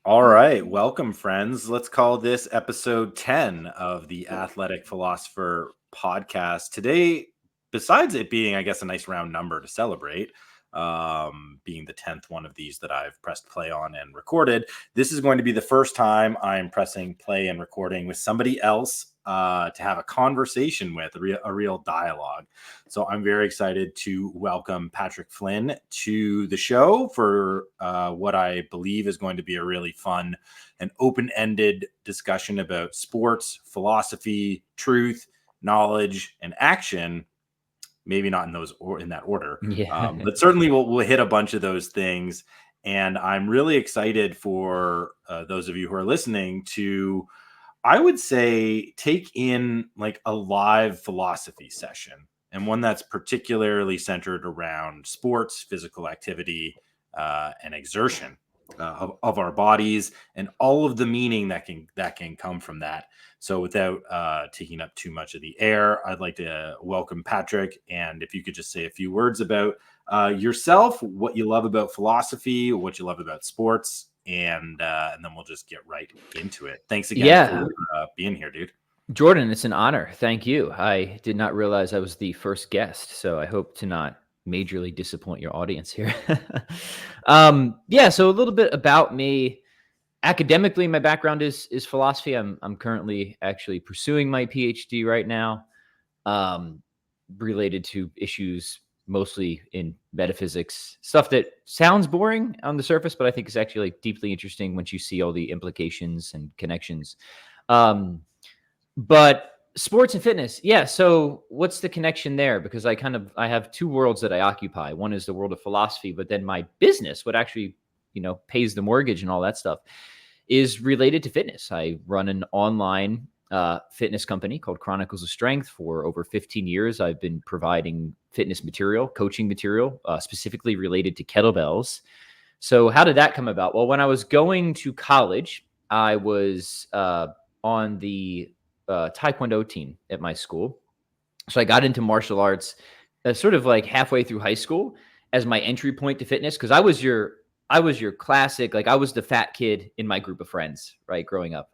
All right, welcome, friends. Let's call this episode 10 of the Athletic Philosopher podcast. Today, besides it being, I guess, a nice round number to celebrate, being the 10th one of these that I've pressed play on and recorded, this is going to be the first time I'm pressing play and recording with somebody else to have a conversation with, a real dialogue. So I'm very excited to welcome Patrick Flynn to the show for what I believe is going to be a really fun and open-ended discussion about sports, philosophy, truth, knowledge, and action. Maybe not in that order, Yeah. but certainly we'll hit a bunch of those things. And I'm really excited for those of you who are listening to, I would say, take in like a live philosophy session, and one that's particularly centered around sports, physical activity, and exertion of our bodies, and all of the meaning that can come from that. So, without taking up too much of the air, I'd like to welcome Patrick, and if you could just say a few words about yourself, what you love about philosophy, what you love about sports, and then we'll just get right into it. Thanks again for being here, dude. Jordan, it's an honor. Thank you. I did not realize I was the first guest, so I hope to not majorly disappoint your audience here. So a little bit about me. Academically, my background is philosophy. I'm currently actually pursuing my PhD right now, related to issues mostly in metaphysics, stuff that sounds boring on the surface, but I think is actually like deeply interesting once you see all the implications and connections. But sports and fitness, yeah. So what's the connection there? Because I have two worlds that I occupy. One is the world of philosophy, but then my business, what actually, pays the mortgage and all that stuff, is related to fitness. I run an online fitness company called Chronicles of Strength. For over 15 years, I've been providing fitness material, coaching material, specifically related to kettlebells. So how did that come about? Well, when I was going to college, I was on the Taekwondo team at my school. So I got into martial arts sort of like halfway through high school as my entry point to fitness, because I was your classic, like I was the fat kid in my group of friends, right, growing up.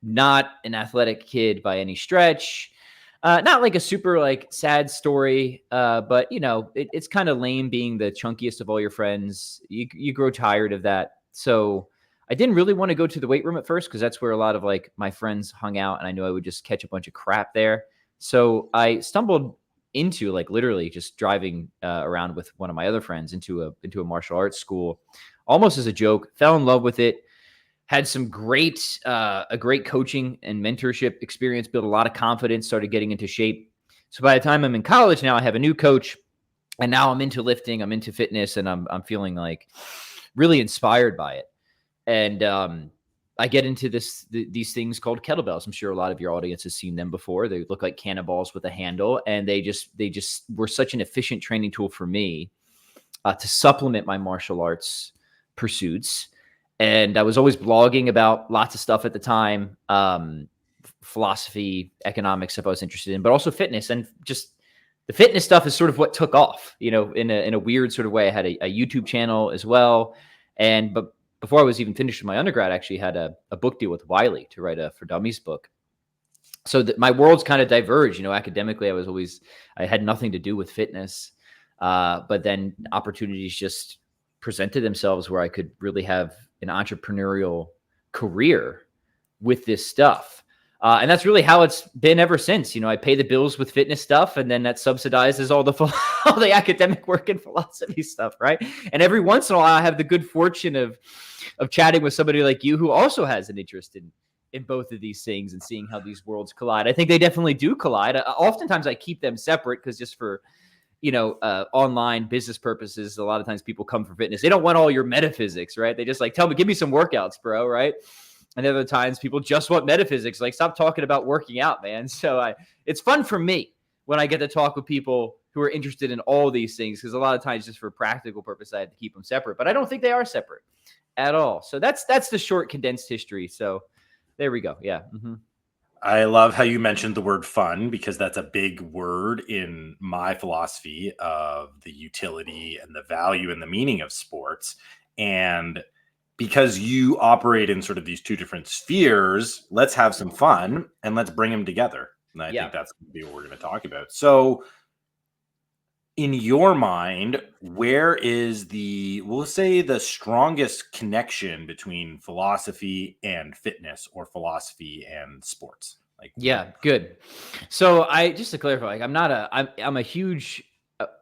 Not an athletic kid by any stretch. Not like a super like sad story, but it's kind of lame being the chunkiest of all your friends. You grow tired of that. So I didn't really want to go to the weight room at first because that's where a lot of like my friends hung out, and I knew I would just catch a bunch of crap there. So I stumbled into like literally just driving around with one of my other friends into a martial arts school, almost as a joke. Fell in love with it. Had some great coaching and mentorship experience. Built a lot of confidence. Started getting into shape. So by the time I'm in college now, I have a new coach, and now I'm into lifting. I'm into fitness, and I'm feeling like really inspired by it. And I get into these things called kettlebells. I'm sure a lot of your audience has seen them before. They look like cannonballs with a handle, and they just were such an efficient training tool for me to supplement my martial arts pursuits. And I was always blogging about lots of stuff at the time, philosophy, economics, stuff I was interested in, but also fitness. And just the fitness stuff is sort of what took off, in a weird sort of way. I had a YouTube channel as well. But before I was even finished with my undergrad, I actually had a book deal with Wiley to write a For Dummies book. So that my worlds kind of diverged. Academically, I had nothing to do with fitness. But then opportunities just presented themselves where I could really have an entrepreneurial career with this stuff. And that's really how it's been ever since. I pay the bills with fitness stuff, and then that subsidizes all the academic work and philosophy stuff, right? And every once in a while, I have the good fortune of chatting with somebody like you who also has an interest in both of these things and seeing how these worlds collide. I think they definitely do collide. Oftentimes, I keep them separate because just for online business purposes, a lot of times people come for fitness. They don't want all your metaphysics, right? They just like, give me some workouts, bro, right? And other times people just want metaphysics. Like, stop talking about working out, man. So it's fun for me when I get to talk with people who are interested in all these things, because a lot of times just for practical purpose, I had to keep them separate. But I don't think they are separate at all. So that's the short condensed history. So there we go. Yeah. Mm-hmm. I love how you mentioned the word fun, because that's a big word in my philosophy of the utility and the value and the meaning of sports. And because you operate in sort of these two different spheres, let's have some fun and let's bring them together. And I think that's going to be what we're going to talk about. So in your mind, where is we'll say the strongest connection between philosophy and fitness, or philosophy and sports? Like, Yeah, good. So just to clarify, like, I'm a huge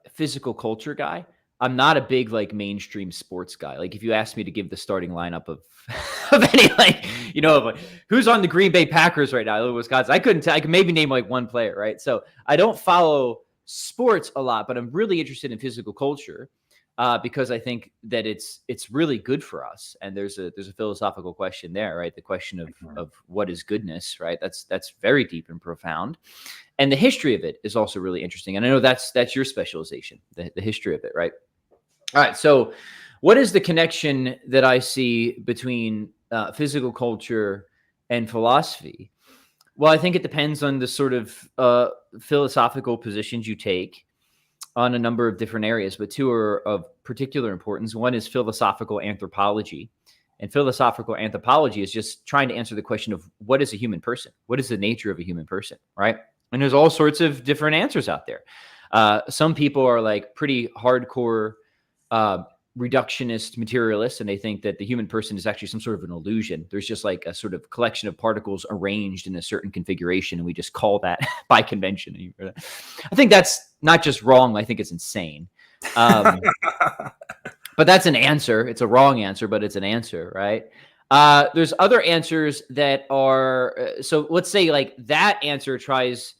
physical culture guy. I'm not a big like mainstream sports guy. Like if you asked me to give the starting lineup of of any like, of like who's on the Green Bay Packers right now, Wisconsin, I couldn't tell. I could maybe name like one player, right? So I don't follow sports a lot, but I'm really interested in physical culture. Because I think that it's really good for us, and there's a philosophical question there, right? The question of what is goodness, right? That's very deep and profound, and the history of it is also really interesting. And I know that's your specialization, the history of it, right? All right, so what is the connection that I see between physical culture and philosophy? Well, I think it depends on the sort of philosophical positions you take on a number of different areas, but two are of particular importance. One is philosophical anthropology. And philosophical anthropology is just trying to answer the question of what is a human person? What is the nature of a human person, right? And there's all sorts of different answers out there. Some people are like pretty hardcore reductionist materialists, and they think that the human person is actually some sort of an illusion. There's just like a sort of collection of particles arranged in a certain configuration, and we just call that by convention. I think that's not just wrong, I think it's insane. But that's an answer. It's a wrong answer, but it's an answer, right? There's other answers that are, so let's say like that answer tries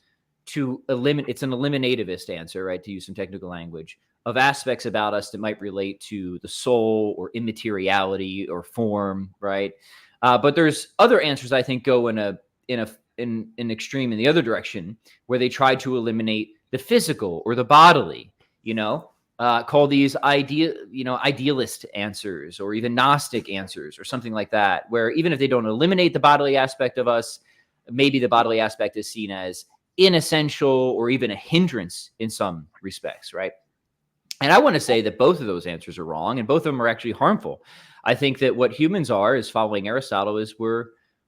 to eliminate, it's an eliminativist answer, right? To use some technical language, of aspects about us that might relate to the soul or immateriality or form, right? But there's other answers I think go in an extreme in the other direction, where they try to eliminate the physical or the bodily, call these idealist answers, or even Gnostic answers, or something like that, where even if they don't eliminate the bodily aspect of us, maybe the bodily aspect is seen as inessential or even a hindrance in some respects, right? And I want to say that both of those answers are wrong, and both of them are actually harmful. I think that what humans are, is following Aristotle, is we're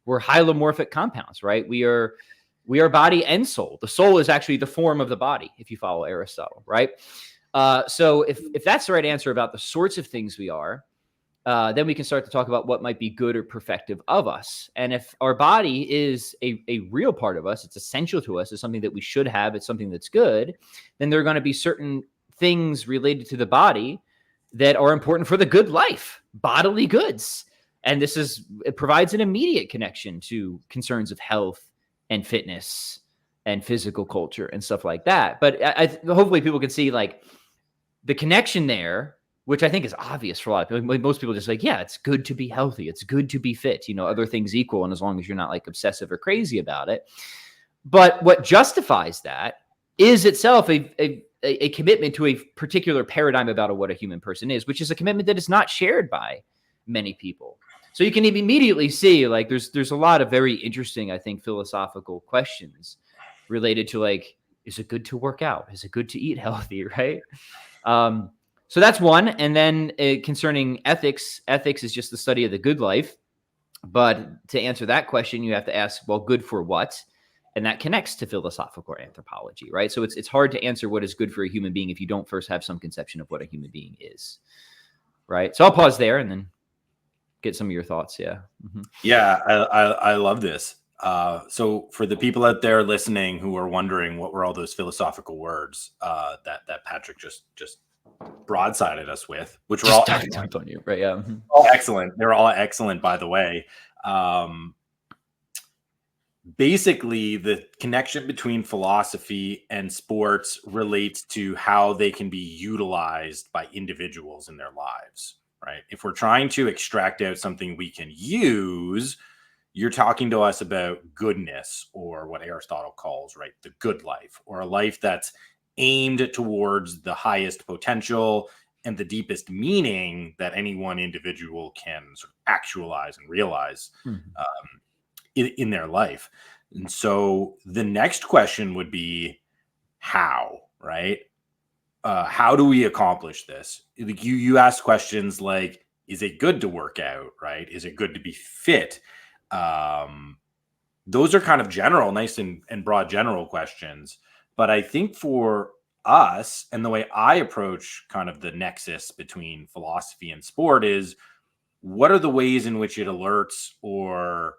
hylomorphic compounds, right? We are body and soul. The soul is actually the form of the body, if you follow Aristotle, right? So if that's the right answer about the sorts of things we are, then we can start to talk about what might be good or perfective of us. And if our body is a real part of us, it's essential to us, it's something that we should have, it's something that's good, then there are going to be certain things related to the body that are important for the good life, bodily goods. And it provides an immediate connection to concerns of health and fitness and physical culture and stuff like that. But hopefully people can see like the connection there, which I think is obvious for a lot of people. Most people just like, yeah, it's good to be healthy. It's good to be fit, other things equal. And as long as you're not like obsessive or crazy about it. But what justifies that is itself a commitment to a particular paradigm about what a human person is, which is a commitment that is not shared by many people. So you can immediately see like there's a lot of very interesting, I think, philosophical questions related to like, is it good to work out? Is it good to eat healthy, right? So that's one. And then concerning ethics is just the study of the good life. But to answer that question, you have to ask, well, good for what? And that connects to philosophical anthropology, right? So it's hard to answer what is good for a human being if you don't first have some conception of what a human being is, right? So I'll pause there and then get some of your thoughts. Yeah. Mm-hmm. Yeah, I love this. So for the people out there listening who are wondering what were all those philosophical words that Patrick just broadsided us with, which were all excellent. On you, right? Yeah. All excellent. They're all excellent, by the way. Basically, the connection between philosophy and sports relates to how they can be utilized by individuals in their lives, right? If we're trying to extract out something we can use, you're talking to us about goodness, or what Aristotle calls, right, the good life, or a life that's aimed towards the highest potential and the deepest meaning that any one individual can sort of actualize and realize in their life. And so the next question would be how, right? How do we accomplish this? You ask questions like, is it good to work out, right? Is it good to be fit? Those are kind of general, nice and broad general questions. But I think for us, and the way I approach kind of the nexus between philosophy and sport is, what are the ways in which it alerts or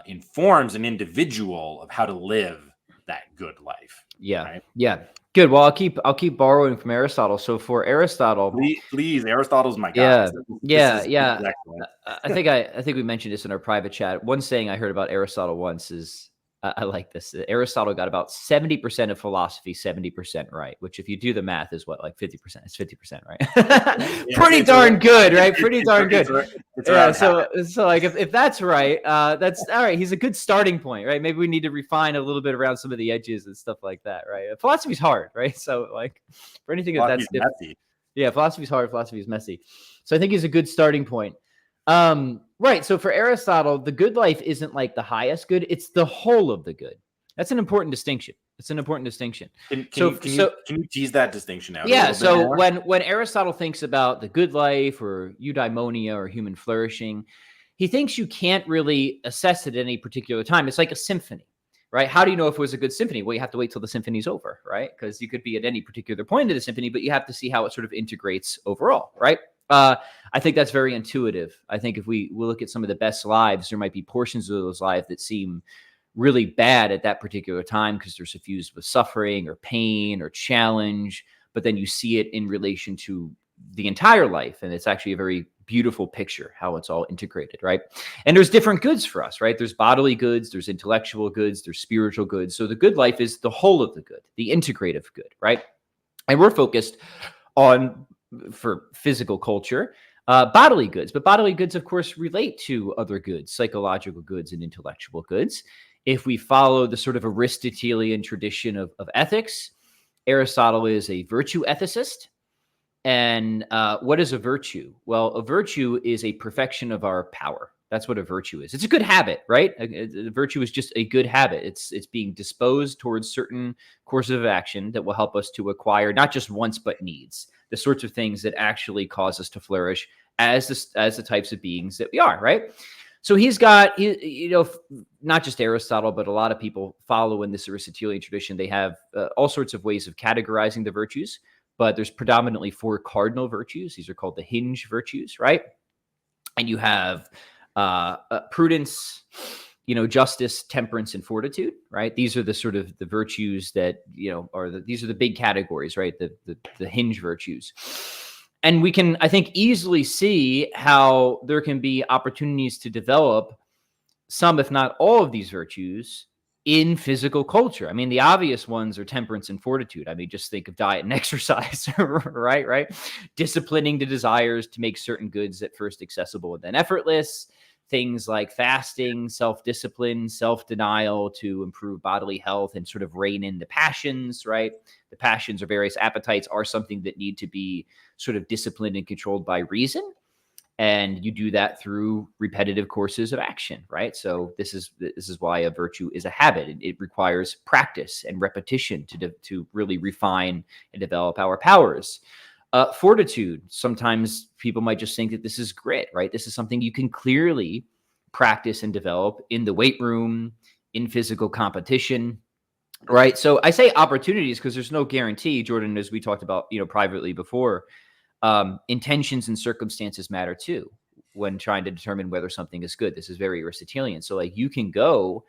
informs an individual of how to live that good life? Yeah. Right? Yeah. Good. Well, I'll keep borrowing from Aristotle. So for Aristotle, Please, Aristotle's my guy. yeah, So yeah, this yeah. is excellent. I think we mentioned this in our private chat. One saying I heard about Aristotle once is, I like this. Aristotle got about 70% of philosophy, 70% right. Which, if you do the math, is what, like 50%. It's 50%, right? Pretty darn good, right? Pretty darn good. It's Yeah. around half. So like if that's right, that's all right. He's a good starting point, right? Maybe we need to refine a little bit around some of the edges and stuff like that, right? Philosophy's hard, right? So like for anything that's different. Messy. Yeah, philosophy's hard, philosophy is messy. So I think he's a good starting point. Right. So for Aristotle, the good life isn't like the highest good, it's the whole of the good. That's an important distinction. It's an important distinction. Can you tease that distinction out? Yeah. A little So bit more? when Aristotle thinks about the good life or eudaimonia or human flourishing, he thinks you can't really assess it at any particular time. It's like a symphony, right? How do you know if it was a good symphony? Well, you have to wait till the symphony's over, right? Because you could be at any particular point in the symphony, but you have to see how it sort of integrates overall, right? I think that's very intuitive. I think if we look at some of the best lives, there might be portions of those lives that seem really bad at that particular time because they're suffused with suffering or pain or challenge, but then you see it in relation to the entire life, and it's actually a very beautiful picture how it's all integrated, right? And there's different goods for us, right? There's bodily goods, there's intellectual goods, there's spiritual goods. So the good life is the whole of the good, the integrative good, right? And we're focused on, for physical culture, bodily goods. But bodily goods, of course, relate to other goods, psychological goods and intellectual goods. If we follow the sort of Aristotelian tradition of ethics, Aristotle is a virtue ethicist. And what is a virtue? Well, a virtue is a perfection of our power. That's what a virtue is. It's a good habit, right? A virtue is just a good habit. It's being disposed towards certain courses of action that will help us to acquire not just wants but needs, the sorts of things that actually cause us to flourish as the types of beings that we are, right? So he's got, not just Aristotle, but a lot of people follow in this Aristotelian tradition. They have all sorts of ways of categorizing the virtues, but there's predominantly 4 cardinal virtues. These are called the hinge virtues, right? And you have prudence, justice, temperance, and fortitude, right? These are the sort of the virtues that, these are the big categories, right? The hinge virtues. And we can, I think, easily see how there can be opportunities to develop some, if not all, of these virtues in physical culture. I mean, the obvious ones are temperance and fortitude. I mean, just think of diet and exercise, right? Disciplining the desires to make certain goods at first accessible and then effortless. Things like fasting, self-discipline, self-denial to improve bodily health and sort of rein in the passions, right? The passions or various appetites are something that need to be sort of disciplined and controlled by reason. And you do that through repetitive courses of action, right? So this is why a virtue is a habit. It requires practice and repetition to really refine and develop our powers. Fortitude. Sometimes people might just think that this is grit, right? This is something you can clearly practice and develop in the weight room, in physical competition, right? So I say opportunities because there's no guarantee, Jordan, as we talked about, privately before. Intentions and circumstances matter too when trying to determine whether something is good. This is very Aristotelian. So like you can go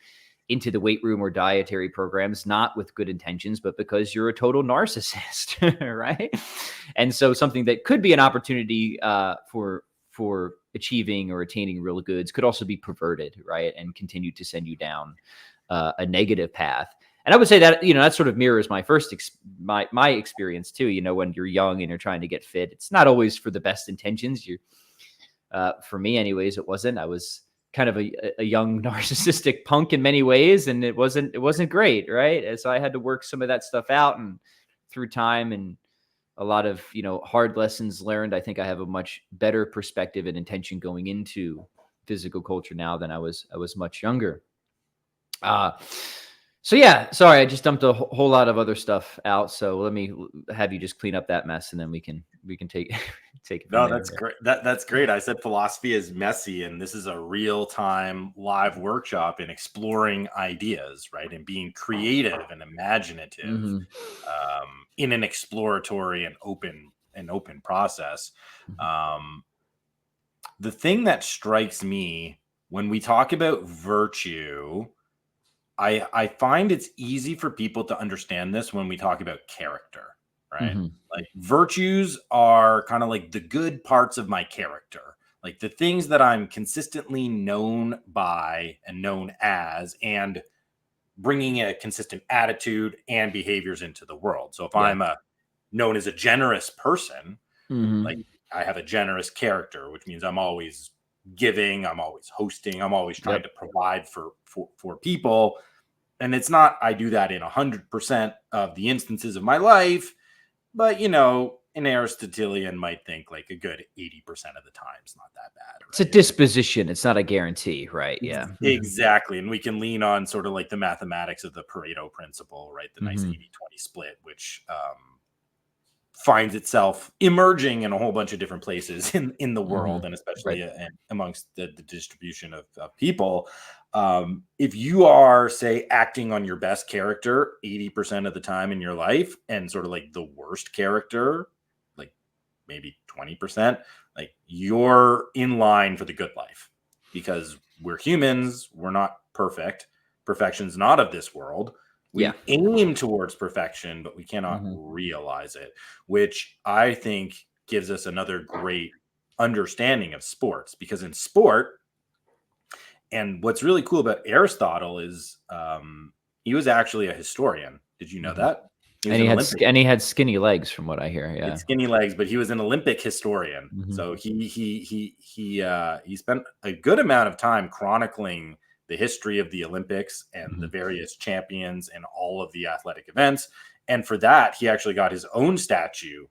into the weight room or dietary programs not with good intentions, but because you're a total narcissist, right? And so something that could be an opportunity for achieving or attaining real goods could also be perverted, right? And continue to send you down a negative path. And I would say that, that sort of mirrors my my experience too. When you're young and you're trying to get fit, it's not always for the best intentions. For me anyways, it wasn't. I was kind of a young narcissistic punk in many ways, and it wasn't great, right? And so I had to work some of that stuff out, and through time and a lot of, hard lessons learned, I think I have a much better perspective and intention going into physical culture now than I was much younger. So yeah, sorry, I just dumped a whole lot of other stuff out. So let me have you just clean up that mess, and then we can take take it from No, there. that's great. That's great. I said philosophy is messy, and this is a real-time live workshop in exploring ideas, right? And being creative and imaginative Mm-hmm. in an exploratory and open process. Um, the thing that strikes me when we talk about virtue, I find it's easy for people to understand this when we talk about character, right? Mm-hmm. Like virtues are kind of like the good parts of my character, like the things that I'm consistently known by and known as, and bringing a consistent attitude and behaviors into the world. So if Yeah. I'm known as a generous person, like Mm-hmm. I have a generous character, which means I'm always giving, I'm always hosting, I'm always trying Yep. to provide for people. And it's not I do that in 100% of the instances of my life, but an Aristotelian might think like a good 80% of the time is not that bad, It's a right? Like disposition. It's not a guarantee, right? Yeah. exactly. And we can lean on sort of like the mathematics of the Pareto principle, right? The nice Mm-hmm. 80-20 split, which finds itself emerging in a whole bunch of different places in the Mm-hmm. world, and Right. especially amongst the distribution of people. If you are, say, acting on your best character 80% of the time in your life, and sort of like the worst character, like maybe 20%, like you're in line for the good life, because we're humans, we're not perfect. Perfection's not of this world. Yeah. We aim towards perfection, but we cannot Mm-hmm. realize it, which I think gives us another great understanding of sports. Because in sport, and what's really cool about Aristotle is he was actually a historian. Did you know Mm-hmm. that? He was And an Olympic. he had skinny legs, from what I hear. He had Yeah. skinny legs, but he was an Olympic historian. Mm-hmm. So he spent a good amount of time chronicling the history of the Olympics and Mm-hmm. the various champions and all of the athletic events. And for that, he actually got his own statue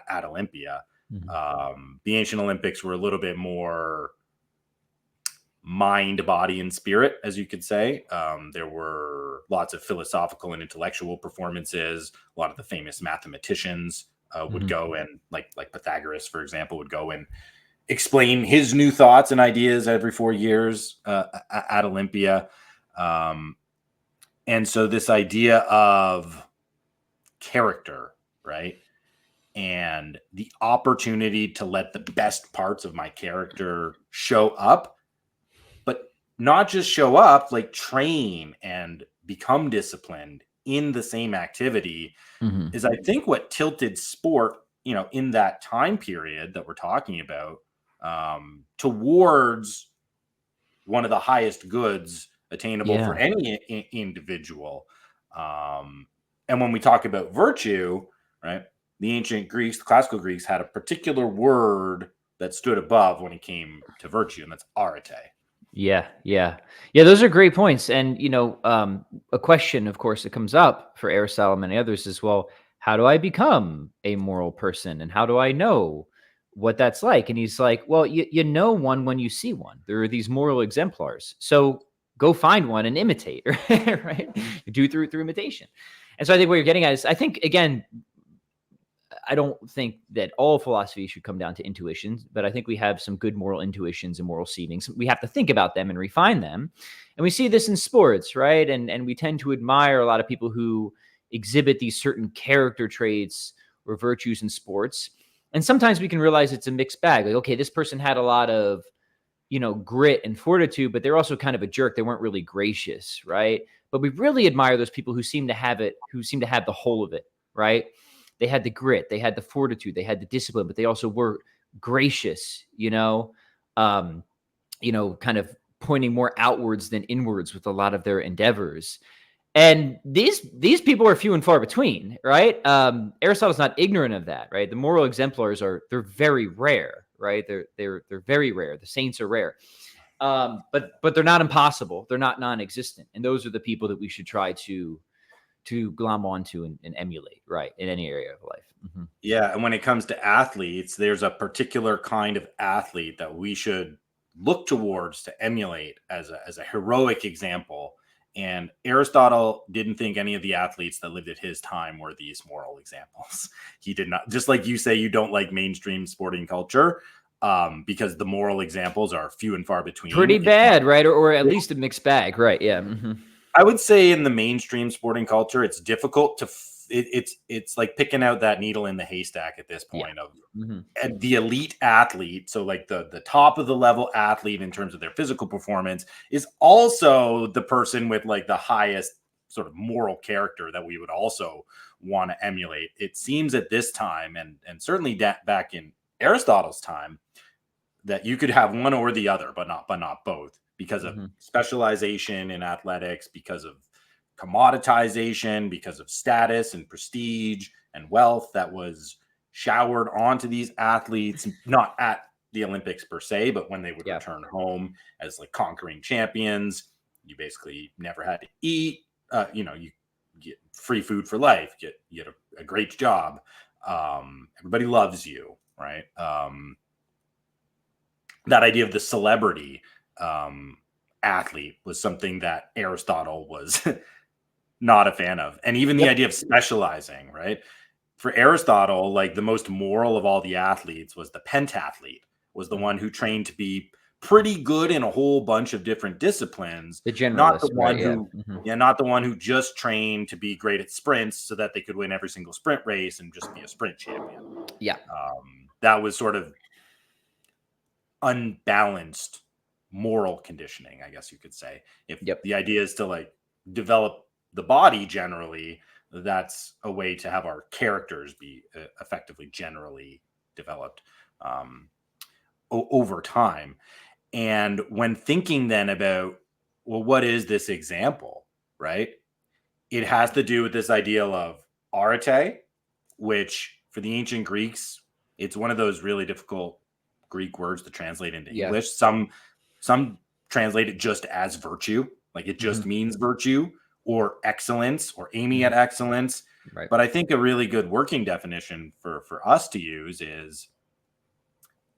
at Olympia. Mm-hmm. The ancient Olympics were a little bit more mind, body, and spirit, as you could say. There were lots of philosophical and intellectual performances. A lot of the famous mathematicians would Mm-hmm. go and, like Pythagoras, for example, would go and explain his new thoughts and ideas every 4 years at Olympia. And so this idea of character, right? And the opportunity to let the best parts of my character show up, but not just show up, like train and become disciplined in the same activity, Mm-hmm. is I think what tilted sport, in that time period that we're talking about, towards one of the highest goods attainable for Yeah. any individual. And when we talk about virtue, right, the ancient Greeks, the classical Greeks, had a particular word that stood above when it came to virtue, and that's arete. Yeah, yeah, yeah. Those are great points, and a question, of course, that comes up for Aristotle and many others is, well, how do I become a moral person, and how do I know what that's like? And he's like, well, you know one when you see one. There are these moral exemplars, so go find one and imitate, right? Do through imitation. And so I think what you're getting at is, I think again, I don't think that all philosophy should come down to intuitions, but I think we have some good moral intuitions and moral seedings. We have to think about them and refine them. And we see this in sports, right? And we tend to admire a lot of people who exhibit these certain character traits or virtues in sports. And sometimes we can realize it's a mixed bag. Like, okay, this person had a lot of, grit and fortitude, but they're also kind of a jerk. They weren't really gracious, right? But we really admire those people who seem to have it, who seem to have the whole of it, right? They had the grit, they had the fortitude, they had the discipline, but they also were gracious, um, kind of pointing more outwards than inwards with a lot of their endeavors. And these people are few and far between, right? Aristotle's not ignorant of that, right? The moral exemplars they're very rare, right? They're very rare. The saints are rare, but they're not impossible. They're not non-existent, and those are the people that we should try to glom onto and emulate, right, in any area of life. Mm-hmm. Yeah, and when it comes to athletes, there's a particular kind of athlete that we should look towards to emulate as a heroic example. And Aristotle didn't think any of the athletes that lived at his time were these moral examples. He did not, just like you say, you don't like mainstream sporting culture because the moral examples are few and far between. Pretty bad, right? Or at least a mixed bag, right? Yeah. Mm-hmm. I would say in the mainstream sporting culture, it's difficult to it's like picking out that needle in the haystack at this point of the elite athlete. So like the top of the level athlete in terms of their physical performance is also the person with like the highest sort of moral character that we would also want to emulate. It seems at this time, and certainly back in Aristotle's time, that you could have one or the other, but not both, because of specialization in athletics, because of commoditization, because of status and prestige and wealth that was showered onto these athletes, not at the Olympics per se, but when they would return home as like conquering champions. You basically never had to eat. You get free food for life. You get a great job. Everybody loves you, right? That idea of the celebrity athlete was something that Aristotle was not a fan of. And even the idea of specializing, right? For Aristotle, like the most moral of all the athletes was the pentathlete, was the one who trained to be pretty good in a whole bunch of different disciplines. The generalist, not the one not the one who just trained to be great at sprints so that they could win every single sprint race and just be a sprint champion. Yeah. That was sort of unbalanced moral conditioning, I guess you could say. If the idea is to like develop the body generally, that's a way to have our characters be effectively generally developed over time. And when thinking then about, well, what is this example, right? It has to do with this idea of arete, which for the ancient Greeks, it's one of those really difficult Greek words to translate into English. Some translate it just as virtue, like it just means virtue or excellence or aiming at excellence. Right. But I think a really good working definition for us to use is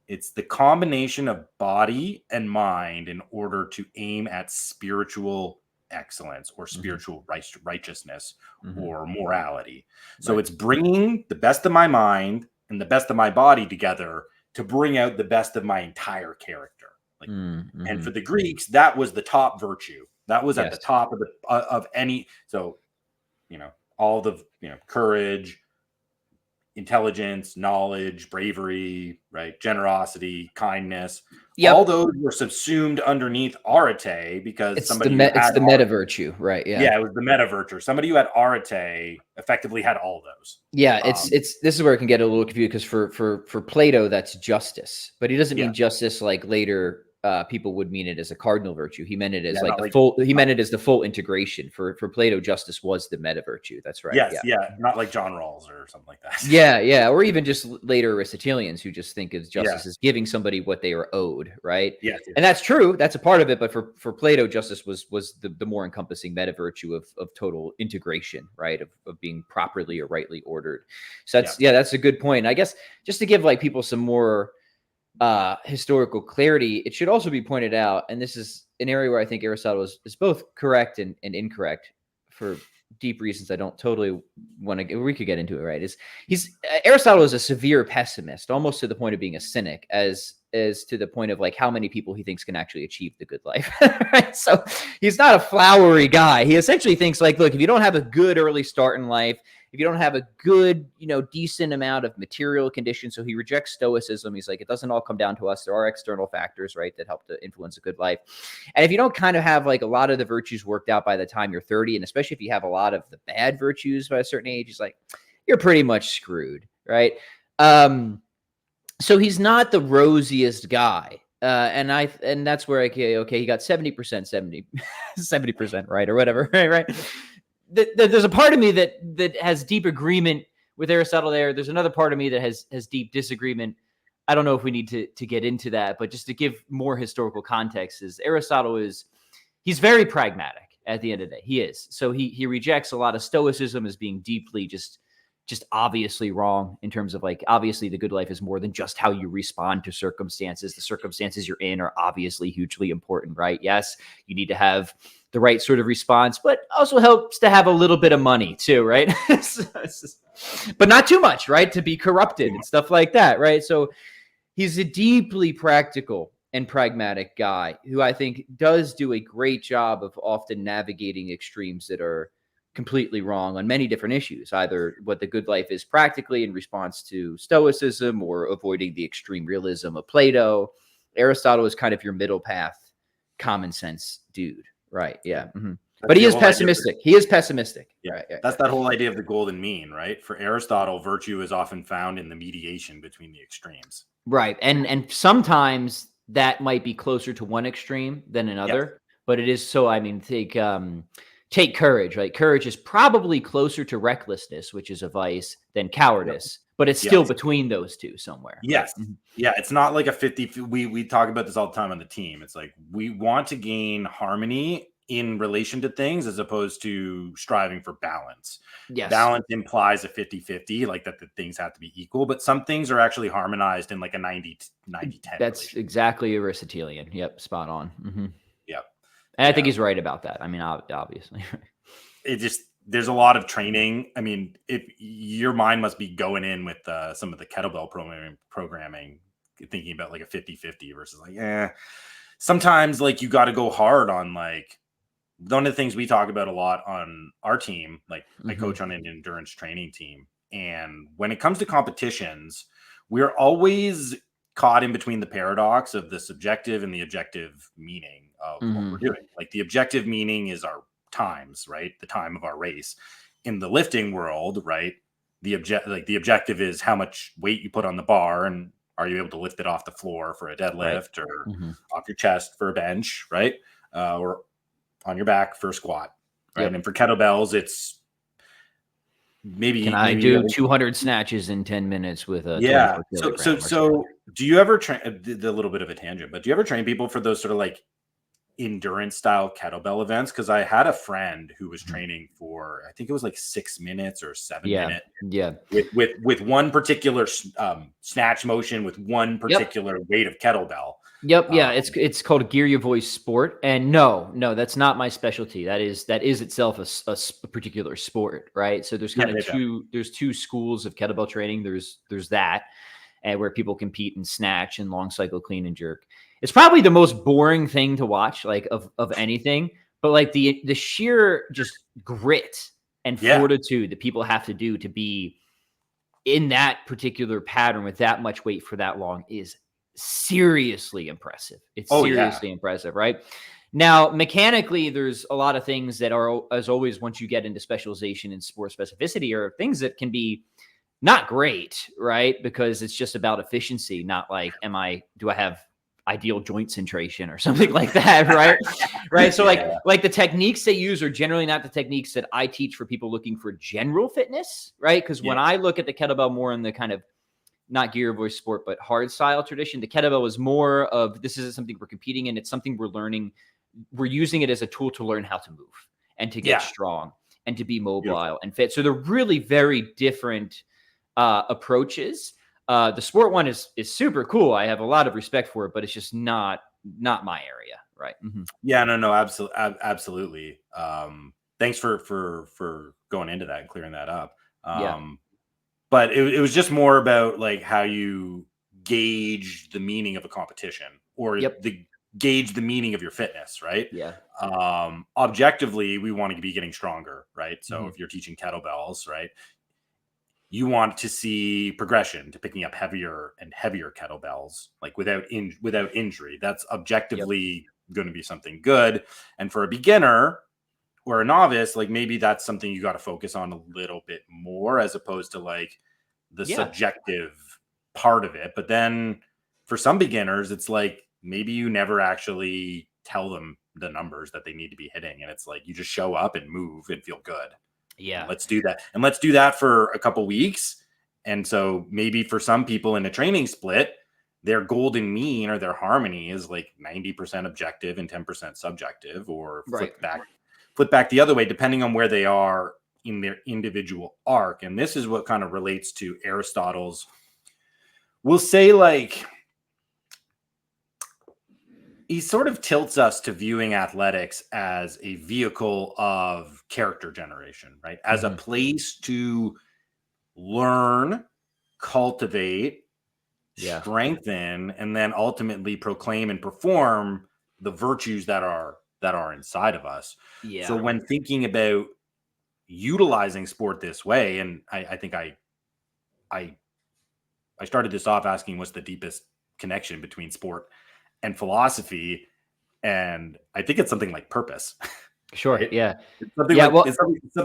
it's the combination of body and mind in order to aim at spiritual excellence or spiritual righteousness or morality. So it's bringing the best of my mind and the best of my body together to bring out the best of my entire character. Like, and for the Greeks, that was the top virtue. That was at the top of of any. So, all the courage, intelligence, knowledge, bravery, right, generosity, kindness. All those were subsumed underneath arete because it's the meta virtue, right? Yeah, it was the meta virtue. Somebody who had arete effectively had all those. Yeah, it's this is where it can get a little confused because for Plato that's justice, but he doesn't mean justice like later people would mean it as a cardinal virtue. He meant it as meant it as the full integration. For Plato, justice was the meta virtue. That's right. Yes, not like John Rawls or something like that. Yeah, or even just later Aristotelians who just think of justice as giving somebody what they are owed, right? Yes. And that's true. That's a part of it. But for Plato, justice was the more encompassing meta virtue of total integration, right? Of being properly or rightly ordered. So that's a good point. I guess just to give like people some more historical clarity, it should also be pointed out, and this is an area where I think Aristotle is both correct and incorrect for deep reasons I don't totally want to. We could get into it, right? Aristotle is a severe pessimist, almost to the point of being a cynic, as to the point of like how many people he thinks can actually achieve the good life. Right? So he's not a flowery guy. He essentially thinks like, look, if you don't have a good early start in life, if you don't have a good, decent amount of material conditions, so he rejects stoicism. He's like, it doesn't all come down to us. There are external factors, right, that help to influence a good life. And if you don't kind of have like a lot of the virtues worked out by the time you're 30, and especially if you have a lot of the bad virtues by a certain age, he's like, you're pretty much screwed, right? So he's not the rosiest guy. And that's where okay, he got 70% right, or whatever, right? There's a part of me that has deep agreement with Aristotle there. There's another part of me that has deep disagreement. I don't know if we need to get into that, but just to give more historical context, is Aristotle he's very pragmatic at the end of the day. He is. So he rejects a lot of stoicism as being deeply just obviously wrong in terms of like, obviously the good life is more than just how you respond to circumstances. The circumstances you're in are obviously hugely important, right? Yes, you need to have the right sort of response, but also helps to have a little bit of money too, right? But not too much, right? To be corrupted and stuff like that, right? So he's a deeply practical and pragmatic guy who I think does do a great job of often navigating extremes that are completely wrong on many different issues, either what the good life is practically in response to Stoicism or avoiding the extreme realism of Plato. Aristotle is kind of your middle path, common sense dude. Right. Yeah. Mm-hmm. But he is pessimistic. He is pessimistic. Yeah. Right, That's that whole idea of the golden mean, right? For Aristotle, virtue is often found in the mediation between the extremes. Right. And sometimes that might be closer to one extreme than another, but it is so, I mean, take courage, right? Courage is probably closer to recklessness, which is a vice, than cowardice, but it's still between those two somewhere. Yes. Right? Yeah. It's not like a 50. We talk about this all the time on the team. It's like we want to gain harmony in relation to things as opposed to striving for balance. Yes. Balance implies a 50-50, like that the things have to be equal, but some things are actually harmonized in like a 90-10. That's exactly Aristotelian. Yep. Spot on. Mm-hmm. Yep. And I think he's right about that. I mean, obviously. There's a lot of training. I mean, if your mind must be going in with some of the kettlebell programming, thinking about like a 50-50 versus like, sometimes like you got to go hard on like, one of the things we talk about a lot on our team, like I coach on an endurance training team. And when it comes to competitions, we're always caught in between the paradox of the subjective and the objective meaning of what we're doing. Like the objective meaning is our times, right? The time of our race. In the lifting world, right? The objective is how much weight you put on the bar and are you able to lift it off the floor for a deadlift or off your chest for a bench, right? Or on your back for a squat, right? And for kettlebells, it's maybe can I do 200 snatches in 10 minutes with a So do you ever train? A little bit of a tangent, but do you ever train people for those sort of like endurance style kettlebell events? Because I had a friend who was training for, I think it was like 6 minutes or 7 minutes. Yeah. With one particular snatch motion with one particular weight of kettlebell. Yep. Yeah. It's called Gear Voice Sport. And no, that's not my specialty. That is itself a particular sport, right? So there's kind of two schools of kettlebell training. There's that, and where people compete in snatch and long cycle clean and jerk. It's probably the most boring thing to watch, like of anything, but like the sheer just grit and fortitude that people have to do to be in that particular pattern with that much weight for that long is seriously impressive. It's seriously impressive, right? Now, mechanically, there's a lot of things that are, as always, once you get into specialization and sport specificity, are things that can be not great, right? Because it's just about efficiency, not like, do I have ideal joint centration or something like that, right? Right. So like the techniques they use are generally not the techniques that I teach for people looking for general fitness, right? Because when I look at the kettlebell more in the kind of not Gear Voice Sport, but hard style tradition, the kettlebell is more of, this isn't something we're competing in. It's something we're learning. We're using it as a tool to learn how to move and to get strong and to be mobile and fit. So they're really very different approaches. The sport one is super cool. I have a lot of respect for it, but it's just not my area, right? Yeah, no, absolutely. Thanks for going into that and clearing that up. But it was just more about like how you gauge the meaning of a competition or gauge the meaning of your fitness, right? Yeah. Objectively, we want to be getting stronger, right? So if you're teaching kettlebells, right, you want to see progression to picking up heavier and heavier kettlebells, like without injury. That's objectively going to be something good. And for a beginner or a novice, like maybe that's something you got to focus on a little bit more as opposed to like the subjective part of it. But then for some beginners, it's like maybe you never actually tell them the numbers that they need to be hitting. And it's like you just show up and move and feel good. Yeah. And let's do that. And let's do that for a couple weeks. And so maybe for some people in a training split, their golden mean or their harmony is like 90% objective and 10% subjective, or flip back the other way, depending on where they are in their individual arc. And this is what kind of relates to Aristotle's, we'll say like he sort of tilts us to viewing athletics as a vehicle of character generation, right? As a place to learn, cultivate, strengthen, and then ultimately proclaim and perform the virtues that are inside of us. Yeah. So when thinking about utilizing sport this way, and I think I started this off asking what's the deepest connection between sport and philosophy, and I think it's something like purpose. Sure. Right? Yeah. It's something Yeah. like Well,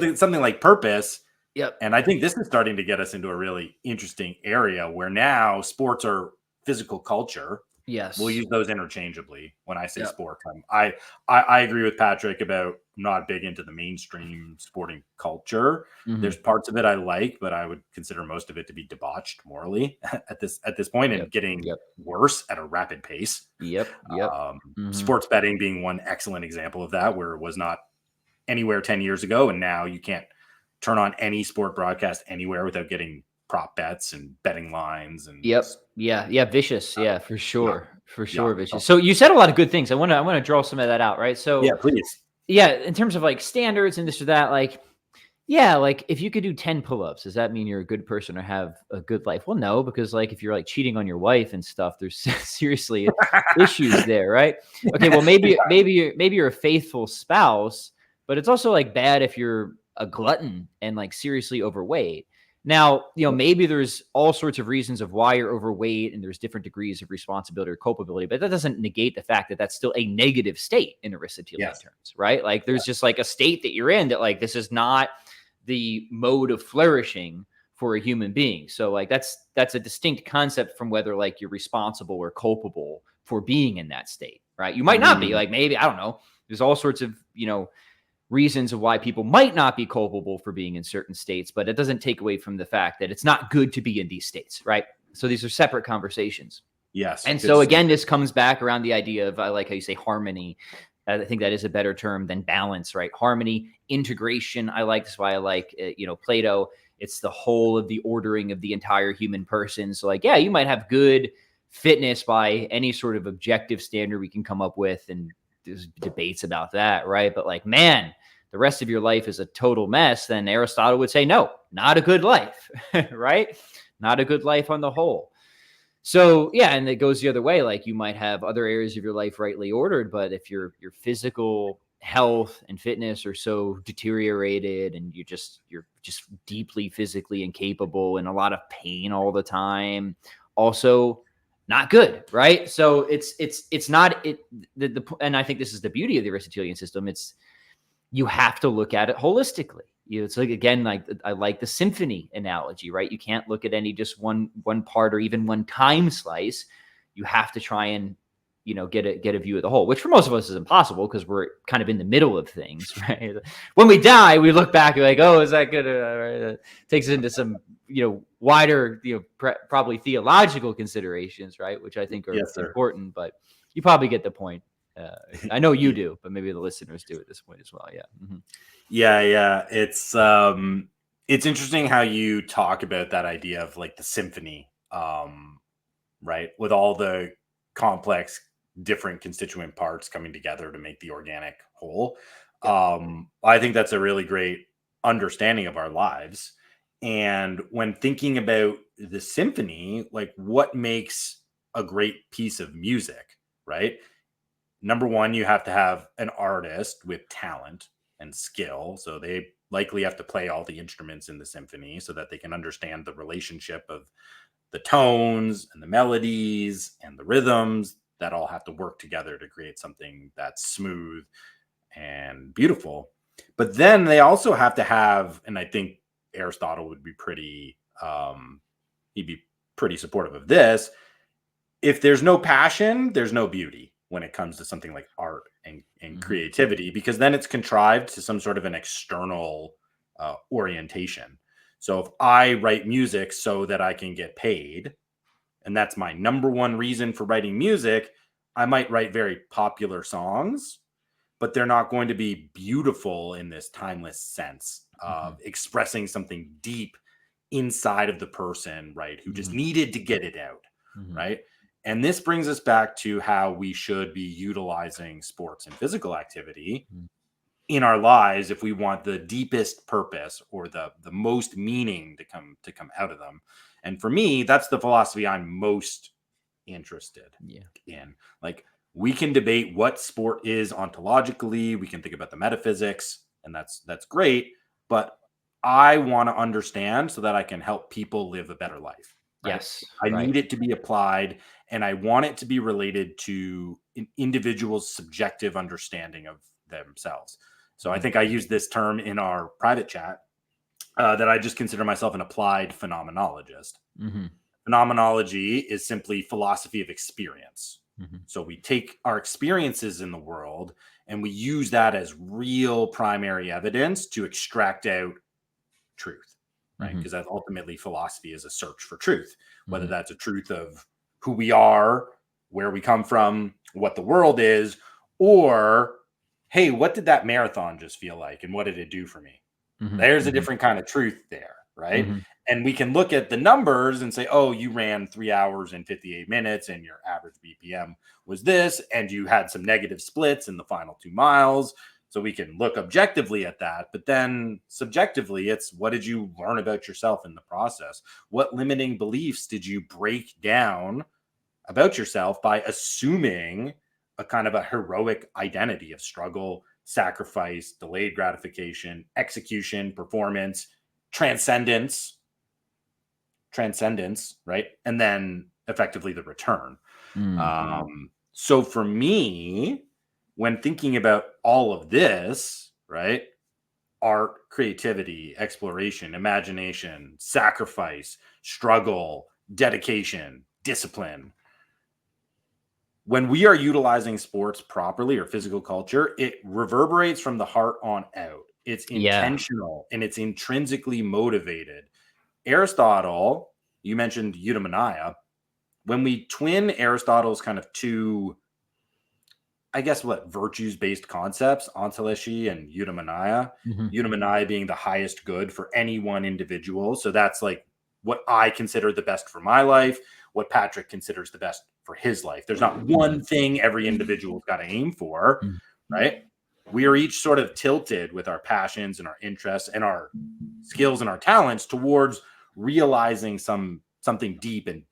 it's something like purpose. yep. And I think this is starting to get us into a really interesting area where now sports are physical culture. Yes. We'll use those interchangeably when I say Yep. sport. I agree with Patrick about not big into the mainstream sporting culture. There's parts of it I like, but I would consider most of it to be debauched morally at this point and getting worse at a rapid pace. Yep. Sports betting being one excellent example of that, where it was not anywhere 10 years ago, and now you can't turn on any sport broadcast anywhere without getting prop bets and betting lines and vicious. Yeah, for sure. Vicious. So you said a lot of good things. I want to draw some of that out, right? So please. Yeah, in terms of like standards and this or that, like like if you could do 10 pull-ups, does that mean you're a good person or have a good life? Well, no, because like if you're like cheating on your wife and stuff, there's seriously issues there, right? Okay, well maybe you're a faithful spouse, but it's also like bad if you're a glutton and like seriously overweight. Now, maybe there's all sorts of reasons of why you're overweight and there's different degrees of responsibility or culpability, but that doesn't negate the fact that that's still a negative state in Aristotelian terms, right? Like there's just like a state that you're in that like this is not the mode of flourishing for a human being. So like that's a distinct concept from whether like you're responsible or culpable for being in that state, right? You might not be, like maybe, I don't know. There's all sorts of, reasons of why people might not be culpable for being in certain states, but it doesn't take away from the fact that it's not good to be in these states, right? So these are separate conversations. Yes. And so again, this comes back around the idea of, I like how you say harmony. I think that is a better term than balance, right? Harmony, integration. I like, that's why I like, Plato. It's the whole of the ordering of the entire human person. So like, yeah, you might have good fitness by any sort of objective standard we can come up with. And there's debates about that, right? But like, man, the rest of your life is a total mess, then Aristotle would say, no, not a good life, right? Not a good life on the whole. So yeah, and it goes the other way. Like you might have other areas of your life rightly ordered, but if your physical health and fitness are so deteriorated and you're just deeply physically incapable and a lot of pain all the time, also not good, right? So it's not it the and I think this is the beauty of the Aristotelian system. It's you have to look at it holistically. It's like, again, like I like the symphony analogy, right? You can't look at any just one part or even one time slice. You have to try and get a view of the whole, which for most of us is impossible because we're kind of in the middle of things, right? When we die, we look back and like, oh, is that good? It takes us into some wider, probably theological considerations, right? Which I think are important, but you probably get the point. I know you do, but maybe the listeners do at this point as well. Yeah. Mm-hmm. Yeah. It's interesting how you talk about that idea of like the symphony, right? With all the complex, different constituent parts coming together to make the organic whole. I think that's a really great understanding of our lives. And when thinking about the symphony, like what makes a great piece of music, right? Number one, you have to have an artist with talent and skill. So they likely have to play all the instruments in the symphony so that they can understand the relationship of the tones and the melodies and the rhythms that all have to work together to create something that's smooth and beautiful. But then they also have to have, and I think Aristotle would be he'd be pretty supportive of this. If there's no passion, there's no beauty when it comes to something like art and creativity, because then it's contrived to some sort of an external orientation. So if I write music so that I can get paid, and that's my number one reason for writing music, I might write very popular songs, but they're not going to be beautiful in this timeless sense of expressing something deep inside of the person, right? Who just needed to get it out, right? And this brings us back to how we should be utilizing sports and physical activity in our lives if we want the deepest purpose or the most meaning to come out of them. And for me, that's the philosophy I'm most interested in. Like, we can debate what sport is ontologically, we can think about the metaphysics, and that's great, but I want to understand so that I can help people live a better life. Right? Yes. I need it to be applied, and I want it to be related to an individual's subjective understanding of themselves. So I think I used this term in our private chat that I just consider myself an applied phenomenologist. Phenomenology is simply philosophy of experience. So we take our experiences in the world and we use that as real primary evidence to extract out truth, right? Because that ultimately philosophy is a search for truth, whether that's a truth of who we are, where we come from, what the world is, or, hey, what did that marathon just feel like? And what did it do for me? There's a different kind of truth there, right? And we can look at the numbers and say, oh, you ran 3 hours and 58 minutes and your average BPM was this, and you had some negative splits in the final 2 miles. So we can look objectively at that, but then subjectively, it's what did you learn about yourself in the process? What limiting beliefs did you break down about yourself by assuming a kind of a heroic identity of struggle, sacrifice, delayed gratification, execution, performance, transcendence, right? And then effectively the return. So for me, when thinking about all of this, right? Art, creativity, exploration, imagination, sacrifice, struggle, dedication, discipline. When we are utilizing sports properly or physical culture, it reverberates from the heart on out. It's intentional and it's intrinsically motivated. Aristotle, you mentioned eudaimonia. When we twin Aristotle's kind of two, I guess, virtues-based concepts, ontology and eudaimonia, eudaimonia being the highest good for any one individual. So that's like what I consider the best for my life, what Patrick considers the best for his life. There's not one thing every individual's got to aim for, right? We are each sort of tilted with our passions and our interests and our skills and our talents towards realizing something deep and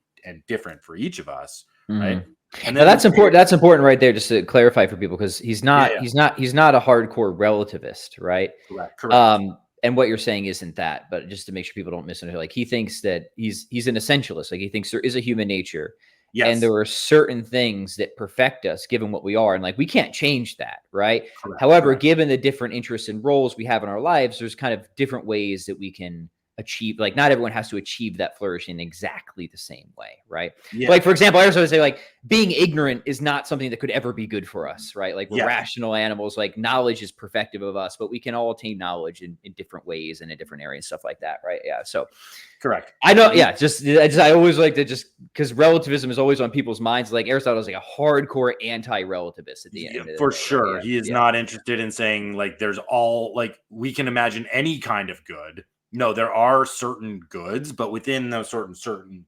different for each of us, right? And then that's important. That's important right there, just to clarify for people, because he's not a hardcore relativist, right? Correct. And what you're saying isn't that, but just to make sure people don't misunderstand, like he thinks that he's an essentialist. Like he thinks there is a human nature, and there are certain things that perfect us given what we are, and like we can't change that, right? However, given the different interests and roles we have in our lives, there's kind of different ways that we can achieve. Like not everyone has to achieve that flourish in exactly the same way, right? Like for example, I also would say like being ignorant is not something that could ever be good for us, right? Like we're rational animals. Like knowledge is perfective of us, but we can all attain knowledge in different ways and in different areas, stuff like that, right? Yeah. So correct. I know. Yeah. I always like to just because relativism is always on people's minds. Like Aristotle is like a hardcore anti-relativist at the end. For sure. He is not interested in saying like there's all like we can imagine any kind of good. No, there are certain goods, but within those certain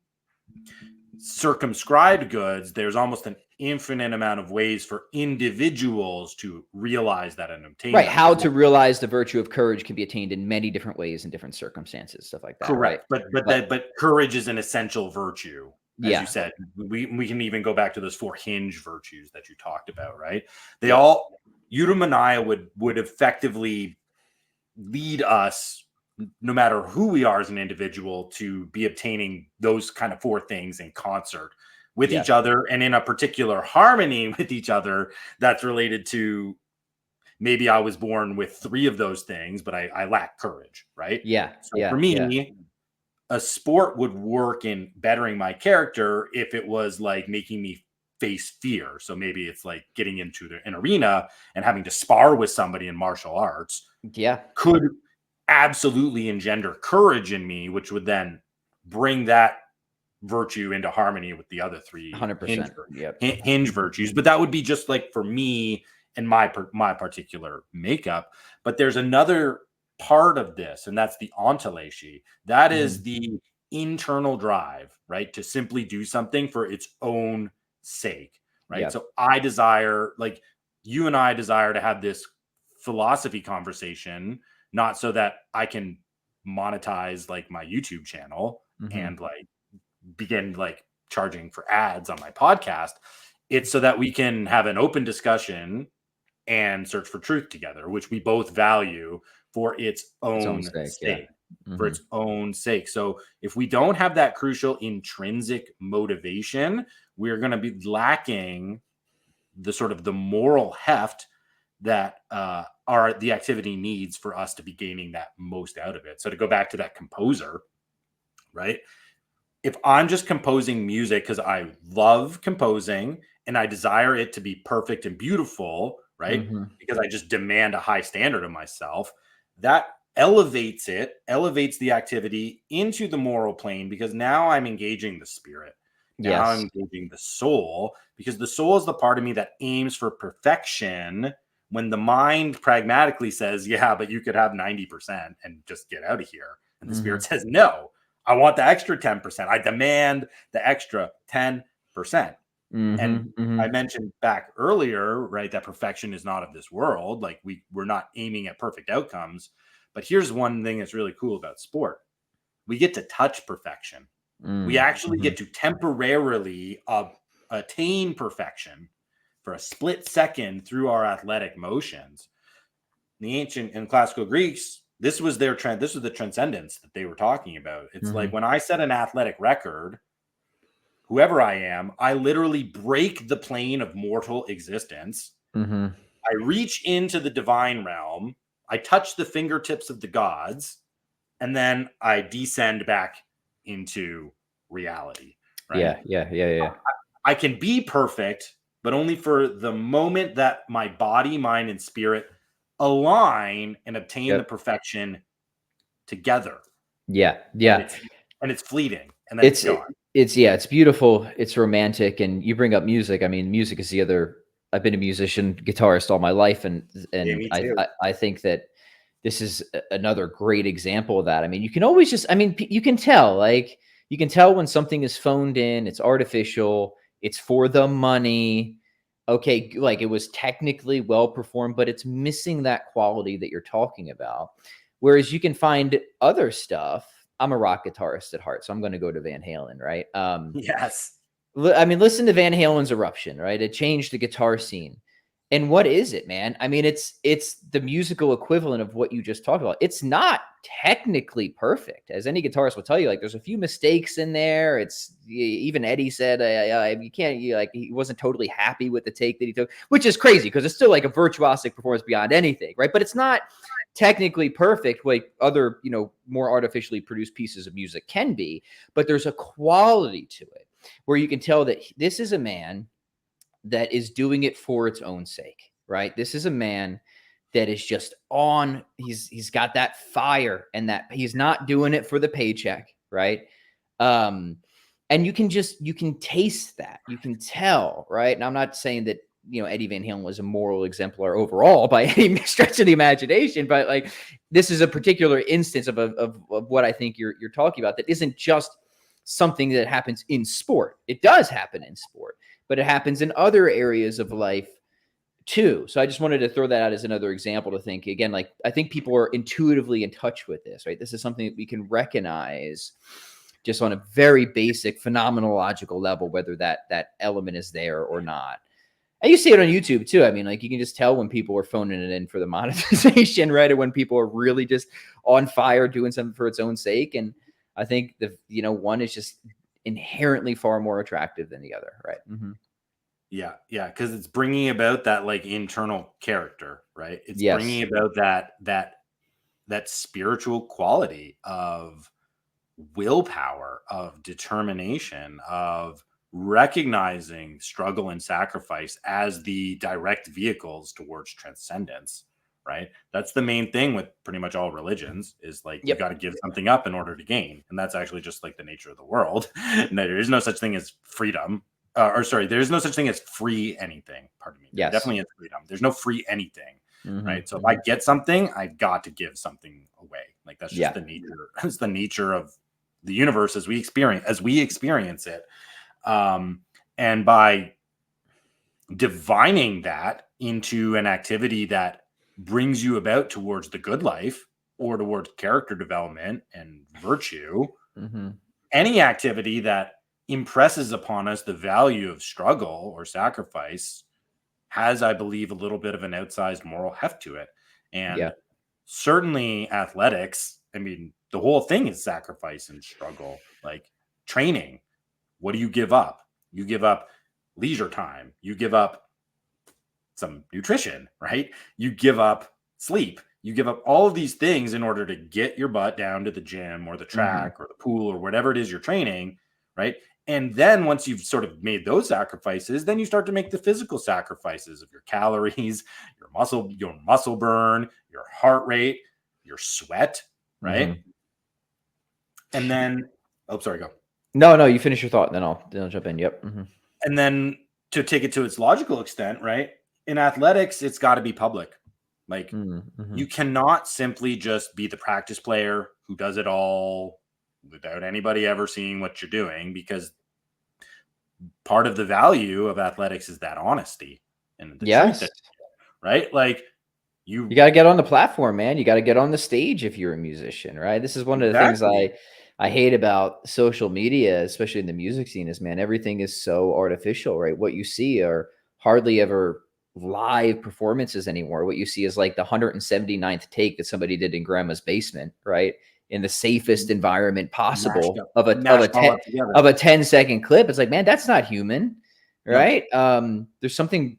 circumscribed goods, there's almost an infinite amount of ways for individuals to realize that and obtain that. How to realize the virtue of courage can be attained in many different ways in different circumstances, stuff like that. Correct. Right? But courage is an essential virtue. As you said, we can even go back to those 4 hinge virtues that you talked about, right? They all eudaimonia would effectively lead us, no matter who we are as an individual, to be obtaining those kind of 4 things in concert with each other and in a particular harmony with each other that's related to maybe I was born with 3 of those things, but I lack courage, right? So for me, a sport would work in bettering my character if it was like making me face fear. So maybe it's like getting into an arena and having to spar with somebody in martial arts. Could absolutely engender courage in me, which would then bring that virtue into harmony with the other 3 hinge virtues. But that would be just like for me and my particular makeup. But there's another part of this, and that's the ontology. That is the internal drive, right, to simply do something for its own sake, right? Yeah. So I desire, like you and I desire to have this philosophy conversation, not so that I can monetize like my YouTube channel Mm-hmm. and like begin like charging for ads on my podcast. It's so that we can have an open discussion and search for truth together, which we both value for its Its own own sake. Yeah. sake. For Mm-hmm. its own sake. So if we don't have that crucial intrinsic motivation, we're going to be lacking the sort of the moral heft that the activity needs for us to be gaining that most out of it. So to go back to that composer, right? If I'm just composing music because I love composing and I desire it to be perfect and beautiful, right? Mm-hmm. Because I just demand a high standard of myself, that elevates the activity into the moral plane because now I'm engaging the spirit. Now I'm Yes. engaging the soul because the soul is the part of me that aims for perfection when the mind pragmatically says, yeah, but you could have 90% and just get out of here. And the Mm-hmm. spirit says, no, I want the extra 10%. I demand the extra 10%. And Mm-hmm. Mm-hmm. I mentioned back earlier, right, that perfection is not of this world. Like we're not aiming at perfect outcomes. But here's one thing that's really cool about sport. We get to touch perfection. We actually Mm-hmm. get to temporarily attain perfection for a split second through our athletic motions. The ancient and classical Greeks, this was their trend. This was the transcendence that they were talking about. It's Mm-hmm. like when I set an athletic record, whoever I am, I literally break the plane of mortal existence. Mm-hmm. I reach into the divine realm. I touch the fingertips of the gods, and then I descend back into reality. Right? Yeah. Yeah. Yeah. Yeah. I can be perfect, but only for the moment that my body, mind, and spirit align and obtain the Yep. perfection together. Yeah. And Yeah. it's fleeting, and then it's It's gone. it's yeah, it's beautiful. It's romantic, and you bring up music. I mean, music is the other. I've been a musician, guitarist all my life, and Yeah, and me I too. I, I think that this is another great example of that. I mean, you can always just. I mean, you can tell you can tell when something is phoned in. It's artificial. It's for the money. Okay, like it was technically well performed, but it's missing that quality that you're talking about. Whereas you can find other stuff. I'm a rock guitarist at heart, so I'm going to go to Van Halen, right? Yes. I mean, listen to Van Halen's Eruption, right? It changed the guitar scene. And what is it, man? I mean, it's the musical equivalent of what you just talked about. It's not technically perfect, as any guitarist will tell you. Like, there's a few mistakes in there. It's even Eddie said you can't like he wasn't totally happy with the take that he took, which is crazy because it's still like a virtuosic performance beyond anything, right? But it's not technically perfect like other more artificially produced pieces of music can be. But there's a quality to it where you can tell that this is a man that is doing it for its own sake, right? This is a man that is just on. He's got that fire, and that he's not doing it for the paycheck, right? Um, and you can taste that. You can tell, right? And I'm not saying that Eddie Van Halen was a moral exemplar overall by any stretch of the imagination, but like this is a particular instance of what I think you're talking about. That isn't just something that happens in sport. It does happen in sport, but it happens in other areas of life too. So I just wanted to throw that out as another example to think again, like I think people are intuitively in touch with this, right? This is something that we can recognize just on a very basic phenomenological level, whether that element is there or not. And you see it on YouTube too. I mean, like you can just tell when people are phoning it in for the monetization, right? Or when people are really just on fire doing something for its own sake. And I think one is just inherently far more attractive than the other, right? Mm-hmm. Yeah, because it's bringing about that like internal character, right? It's bringing Yes. about that spiritual quality of willpower, of determination, of recognizing struggle and sacrifice as the direct vehicles towards transcendence, right? That's the main thing with pretty much all religions is like you Yep. got to give something up in order to gain. And that's actually just like the nature of the world. There is no such thing as freedom. There's no such thing as free anything. Pardon me. There Yes. definitely is freedom. There's no free anything. Mm-hmm. Right. So if Mm-hmm. I get something, I've got to give something away. Like that's just Yeah. the nature. It's the nature of the universe as we experience it. And by divining that into an activity that brings you about towards the good life or towards character development and virtue, any activity that impresses upon us the value of struggle or sacrifice has, I believe, a little bit of an outsized moral heft to it. And certainly athletics, I mean, the whole thing is sacrifice and struggle. Like training, what do you give up? You give up leisure time. You give up some nutrition, right? You give up sleep. You give up all of these things in order to get your butt down to the gym or the track or the pool or whatever it is you're training, right? And then once you've sort of made those sacrifices, then you start to make the physical sacrifices of your calories, your muscle burn, your heart rate, your sweat, right? And then, oh, sorry, go. No, you finish your thought, and then I'll jump in. Yep. And then to take it to its logical extent, right? In athletics, it's got to be public. Like you cannot simply just be the practice player who does it all without anybody ever seeing what you're doing, because part of the value of athletics is that honesty and the truth, right? Like you got to get on the platform, man. You got to get on the stage if you're a musician, right? This is one of the things I hate about social media, especially in the music scene, is, man, everything is so artificial, right? What you see are hardly ever live performances anymore. What you see is like the 179th take that somebody did in grandma's basement, right? In the safest environment possible of a 10-second clip. It's like, man, that's not human, right? No. There's something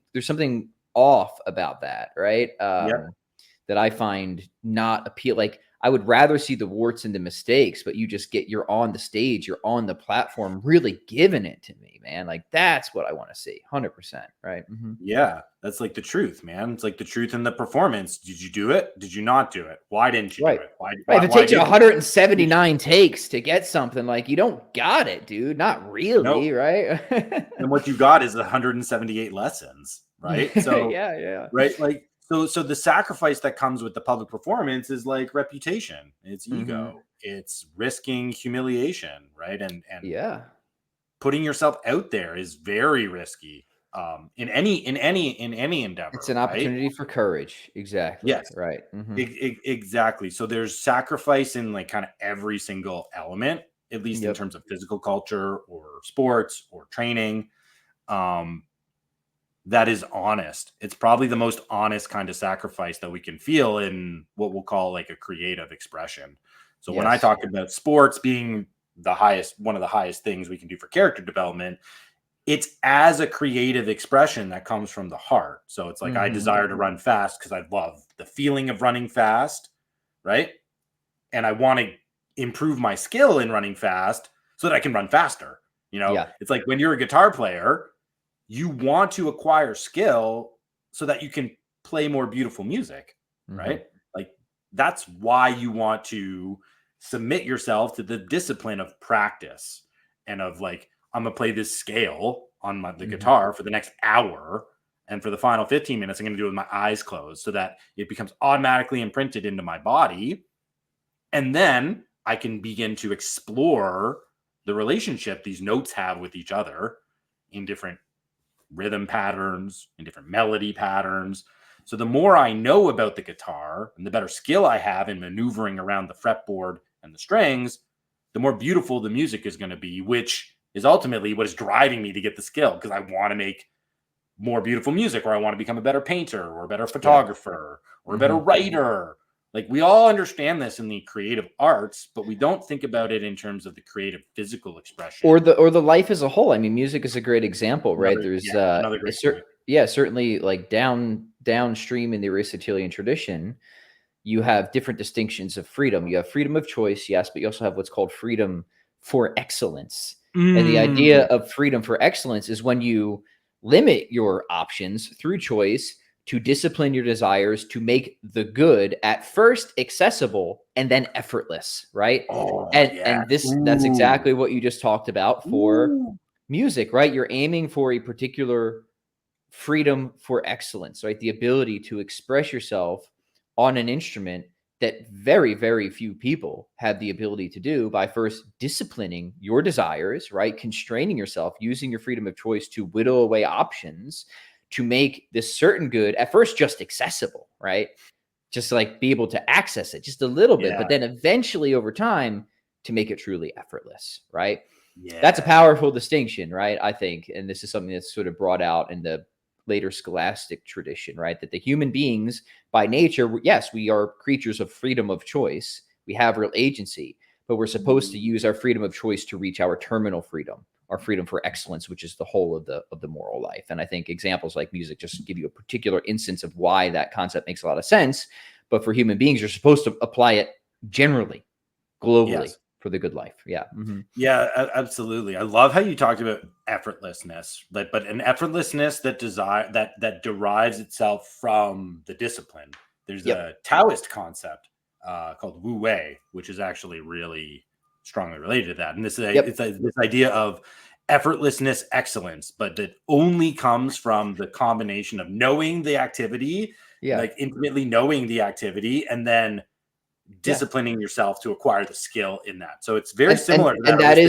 off about that, right? That I find not appeal. Like, I would rather see the warts and the mistakes, but you're on the stage, you're on the platform, really giving it to me, man. Like, that's what I want to see. 100%. Right. Yeah. That's like the truth, man. It's like the truth in the performance. Did you do it? Did you not do it? Why didn't you do it? Why, if it takes you 179 takes to get something, like, you don't got it, dude. Not really. Nope. Right. And what you got is 178 lessons. Right. So right. Like, so the sacrifice that comes with the public performance is like reputation, it's ego, it's risking humiliation, right? And putting yourself out there is very risky. In any endeavor. It's an opportunity for courage. Exactly. Yes. Right. Exactly. So there's sacrifice in like kind of every single element, at least in terms of physical culture or sports or training. That is honest. It's probably the most honest kind of sacrifice that we can feel in what we'll call like a creative expression. So when I talk about sports being one of the highest things we can do for character development, it's as a creative expression that comes from the heart. So it's like, I desire to run fast because I love the feeling of running fast, right? And I want to improve my skill in running fast so that I can run faster. It's like when you're a guitar player, you want to acquire skill so that you can play more beautiful music, right? Like, that's why you want to submit yourself to the discipline of practice and of like, I'm going to play this scale on the guitar for the next hour. And for the final 15 minutes, I'm going to do it with my eyes closed so that it becomes automatically imprinted into my body. And then I can begin to explore the relationship these notes have with each other in different rhythm patterns, in different melody patterns. So the more I know about the guitar and the better skill I have in maneuvering around the fretboard and the strings, the more beautiful the music is going to be, which is ultimately what is driving me to get the skill, because I want to make more beautiful music, or I want to become a better painter or a better photographer or a better writer. Like, we all understand this in the creative arts, but we don't think about it in terms of the creative physical expression or the life as a whole. I mean, music is a great example, right? There's certainly like downstream in the Aristotelian tradition, you have different distinctions of freedom. You have freedom of choice, yes, but you also have what's called freedom for excellence. And the idea of freedom for excellence is when you limit your options through choice to discipline your desires to make the good at first accessible and then effortless, right? And that's exactly what you just talked about for music, right? You're aiming for a particular freedom for excellence, right? The ability to express yourself on an instrument that very, very few people have the ability to do by first disciplining your desires, right? Constraining yourself, using your freedom of choice to whittle away options to make this certain good at first just accessible, right? Just like be able to access it just a little bit, but then eventually over time to make it truly effortless, right? That's a powerful distinction, right? I think, and this is something that's sort of brought out in the later scholastic tradition, right? That the human beings by nature, yes, we are creatures of freedom of choice. We have real agency, but we're supposed to use our freedom of choice to reach our terminal freedom, our freedom for excellence, which is the whole of the moral life. And I think examples like music just give you a particular instance of why that concept makes a lot of sense. But for human beings, you're supposed to apply it generally, globally, for the good life. Yeah. Mm-hmm. Yeah, absolutely. I love how you talked about effortlessness, but an effortlessness that derives itself from the discipline. There's a Taoist concept called Wu Wei, which is actually really strongly related to that. And this is this idea of effortlessness excellence, but that only comes from the combination of knowing the activity, like intimately knowing the activity, and then disciplining yourself to acquire the skill in that. So it's very similar to that.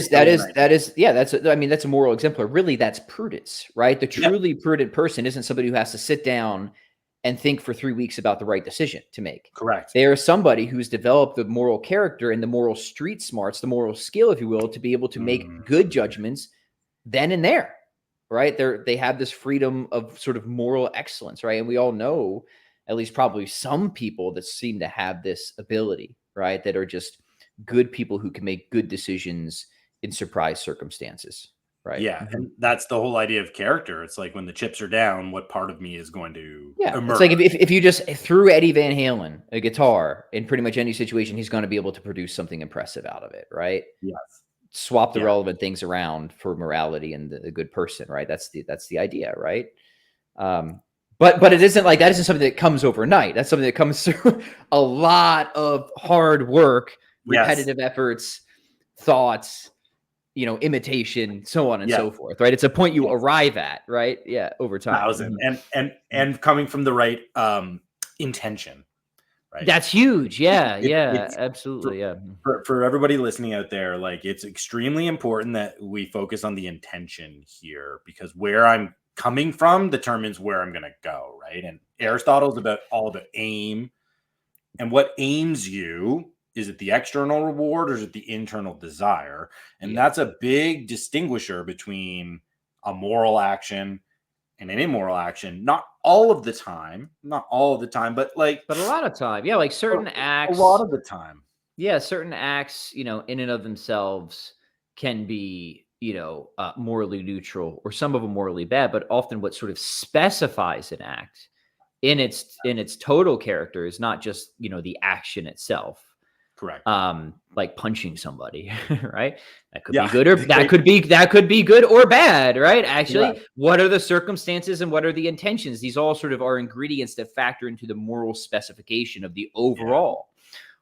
And that's a moral exemplar. Really, that's prudence, right? The truly prudent person isn't somebody who has to sit down and think for 3 weeks about the right decision to make. Correct. They are somebody who's developed the moral character and the moral street smarts, the moral skill, if you will, to be able to make good judgments then and there, right? They have this freedom of sort of moral excellence, right? And we all know at least probably some people that seem to have this ability, right? That are just good people who can make good decisions in surprise circumstances, right? Yeah. And that's the whole idea of character. It's like when the chips are down, what part of me is going to emerge? It's like if you just threw Eddie Van Halen a guitar in pretty much any situation, he's going to be able to produce something impressive out of it, right? Yes. Swap the relevant things around for morality and the good person, right? That's the idea, right? But it isn't like that isn't something that comes overnight. That's something that comes through a lot of hard work, repetitive efforts, thoughts, imitation, so on and so forth, right? It's a point you arrive at, right? Yeah, over time. And coming from the right intention, right? That's huge. Yeah, absolutely. For everybody listening out there, like it's extremely important that we focus on the intention here, because where I'm coming from determines where I'm going to go, right? And Aristotle's all about aim, and what aims you. Is it the external reward or is it the internal desire? And that's a big distinguisher between a moral action and an immoral action. Not all of the time, but but a lot of time. Yeah, like certain acts. A lot of the time. Yeah, certain acts, in and of themselves can be, morally neutral, or some of them morally bad, but often what sort of specifies an act in its total character is not just, the action itself. Correct. Like punching somebody, right? That could be good, or that could be good or bad, right? Actually, what are the circumstances and what are the intentions? These all sort of are ingredients that factor into the moral specification of the overall.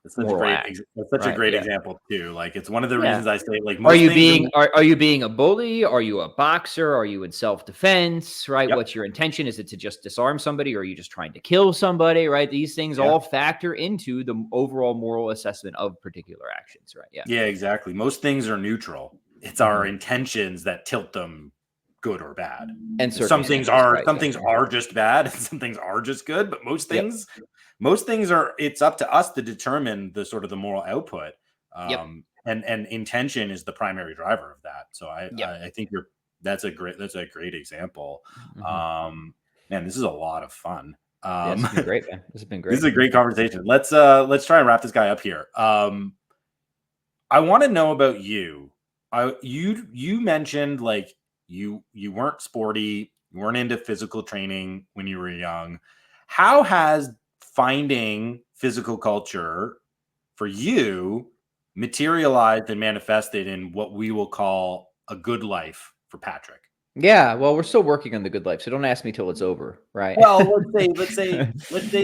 That's such a great example too. Like it's one of the reasons I say, like, are you being a bully? Are you a boxer? Are you in self-defense? Right? What's your intention? Is it to just disarm somebody, or are you just trying to kill somebody? Right? These things all factor into the overall moral assessment of particular actions. Right? Yeah, exactly. Most things are neutral. It's our intentions that tilt them good or bad. And some things are just bad, and some things are just good. But most things are, it's up to us to determine the sort of the moral output. And intention is the primary driver of that. So I think that's a great example. Man, this is a lot of fun. This has been great, man. This has been great. This is a great conversation. Let's try and wrap this guy up here. I want to know about you. You mentioned like you weren't sporty, you weren't into physical training when you were young. How has finding physical culture for you materialized and manifested in what we will call a good life for Patrick? Yeah, well, we're still working on the good life, so don't ask me till it's over, right? Well, let's say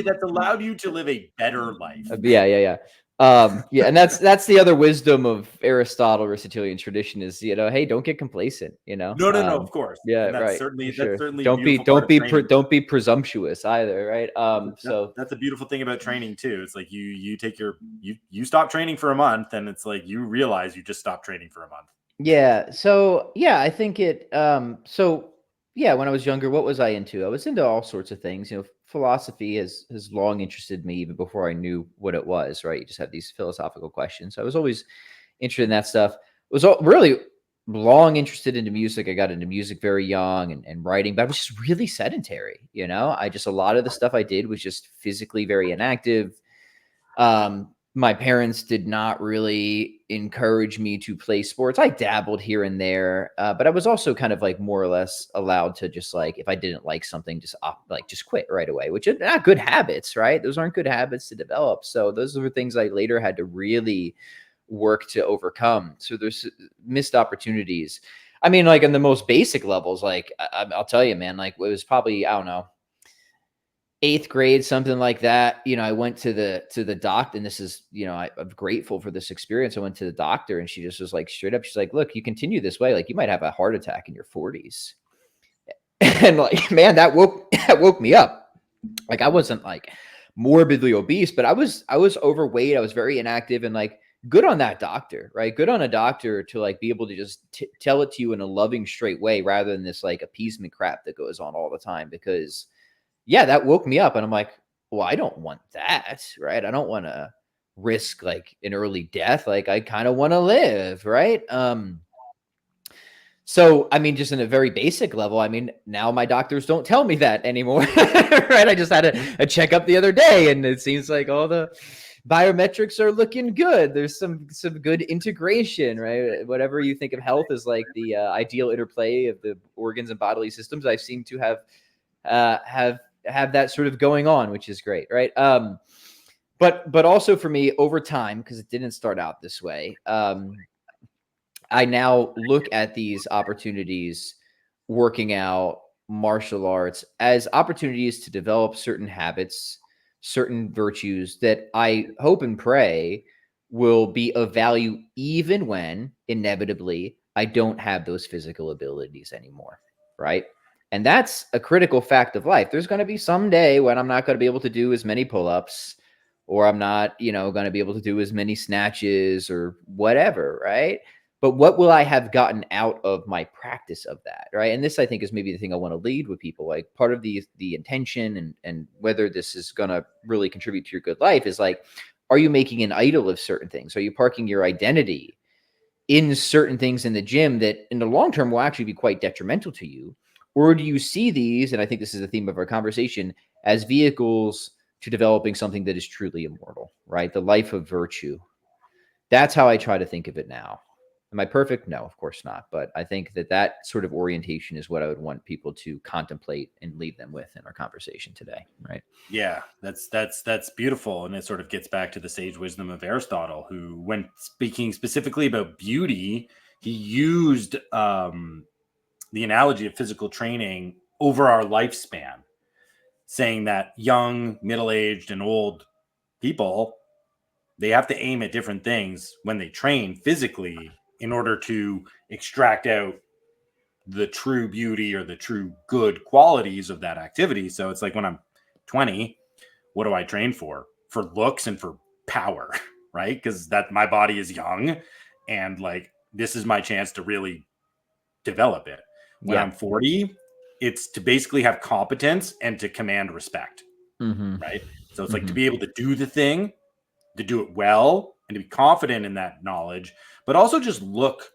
that's allowed you to live a better life. Yeah. Yeah, and that's the other wisdom of Aristotelian tradition is, hey, don't get complacent, No, of course. Yeah, And right, for that's sure. certainly a Don't be beautiful part of training. don't be presumptuous either, right? So That's a beautiful thing about training too. It's like you take you stop training for a month, and it's like you realize you just stopped training for a month. yeah, so yeah, I think so yeah, when I was younger, what was I into? I was into all sorts of things. Philosophy has long interested me even before I knew what it was, right? You just have these philosophical questions. So I was always interested in that stuff. Was really long interested into music. I got into music very young and writing, but I was just really sedentary. A lot of the stuff I did was just physically very inactive. My parents did not really encourage me to play sports. I dabbled here and there, but I was also kind of like more or less allowed to just like, if I didn't like something, just quit right away, which are not good habits, right? Those aren't good habits to develop. So those were things I later had to really work to overcome. So there's missed opportunities. I mean, like in the most basic levels, like I'll tell you, man, like it was probably, I don't know, 8th grade, something like that. I went to the doctor, and this is, I'm grateful for this experience. I went to the doctor, and she just was like, straight up, she's like, look, you continue this way, like you might have a heart attack in your 40s. And like, man, that woke me up. Like I wasn't like morbidly obese, but I was overweight. I was very inactive, and like, good on that doctor, right? Good on a doctor to like be able to just tell it to you in a loving, straight way, rather than this like appeasement crap that goes on all the time. Because yeah, that woke me up, and I'm like, well, I don't want that, right? I don't want to risk like an early death. Like I kind of want to live, right? So I mean, just in a very basic level, I mean, now my doctors don't tell me that anymore, right? I just had a checkup the other day, and it seems like all the biometrics are looking good. There's some good integration, right? Whatever you think of health as like the ideal interplay of the organs and bodily systems, I seem to have that sort of going on, which is great, right? But also for me over time, because it didn't start out this way, I now look at these opportunities, working out, martial arts, as opportunities to develop certain habits, certain virtues that I hope and pray will be of value even when inevitably I don't have those physical abilities anymore, right? And that's a critical fact of life. There's going to be some day when I'm not going to be able to do as many pull-ups, or I'm not, going to be able to do as many snatches or whatever, right? But what will I have gotten out of my practice of that, right? And this, I think, is maybe the thing I want to lead with people. Like part of the intention and whether this is going to really contribute to your good life is like, are you making an idol of certain things? Are you parking your identity in certain things in the gym that in the long term will actually be quite detrimental to you? Or do you see these, and I think this is the theme of our conversation, as vehicles to developing something that is truly immortal, right? The life of virtue. That's how I try to think of it now. Am I perfect? No, of course not. But I think that sort of orientation is what I would want people to contemplate and leave them with in our conversation today, right? Yeah, that's beautiful, and it sort of gets back to the sage wisdom of Aristotle, who, when speaking specifically about beauty, he used the analogy of physical training over our lifespan, saying that young, middle-aged, and old people, they have to aim at different things when they train physically in order to extract out the true beauty or the true good qualities of that activity. So it's like when I'm 20, what do I train for? For looks and for power, right? Because that my body is young, and like this is my chance to really develop it. When Yeah. I'm 40, it's to basically have competence and to command respect, Mm-hmm. right? So it's like to Mm-hmm. be able to do the thing, to do it well, and to be confident in that knowledge, but also just look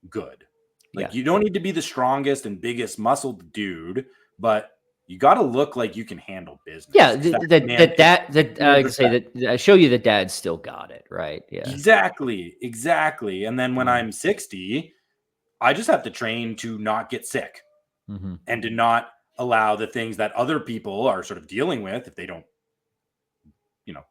good. Yeah. Like you don't need to be the strongest and biggest muscled dude, but you got to look like you can handle business Yeah. because that I commands can say respect. that I show you that dad still got it, right? Yeah. Exactly. And then when Yeah. I'm 60, I just have to train to not get sick Mm-hmm. and to not allow the things that other people are sort of dealing with if they don't, you know,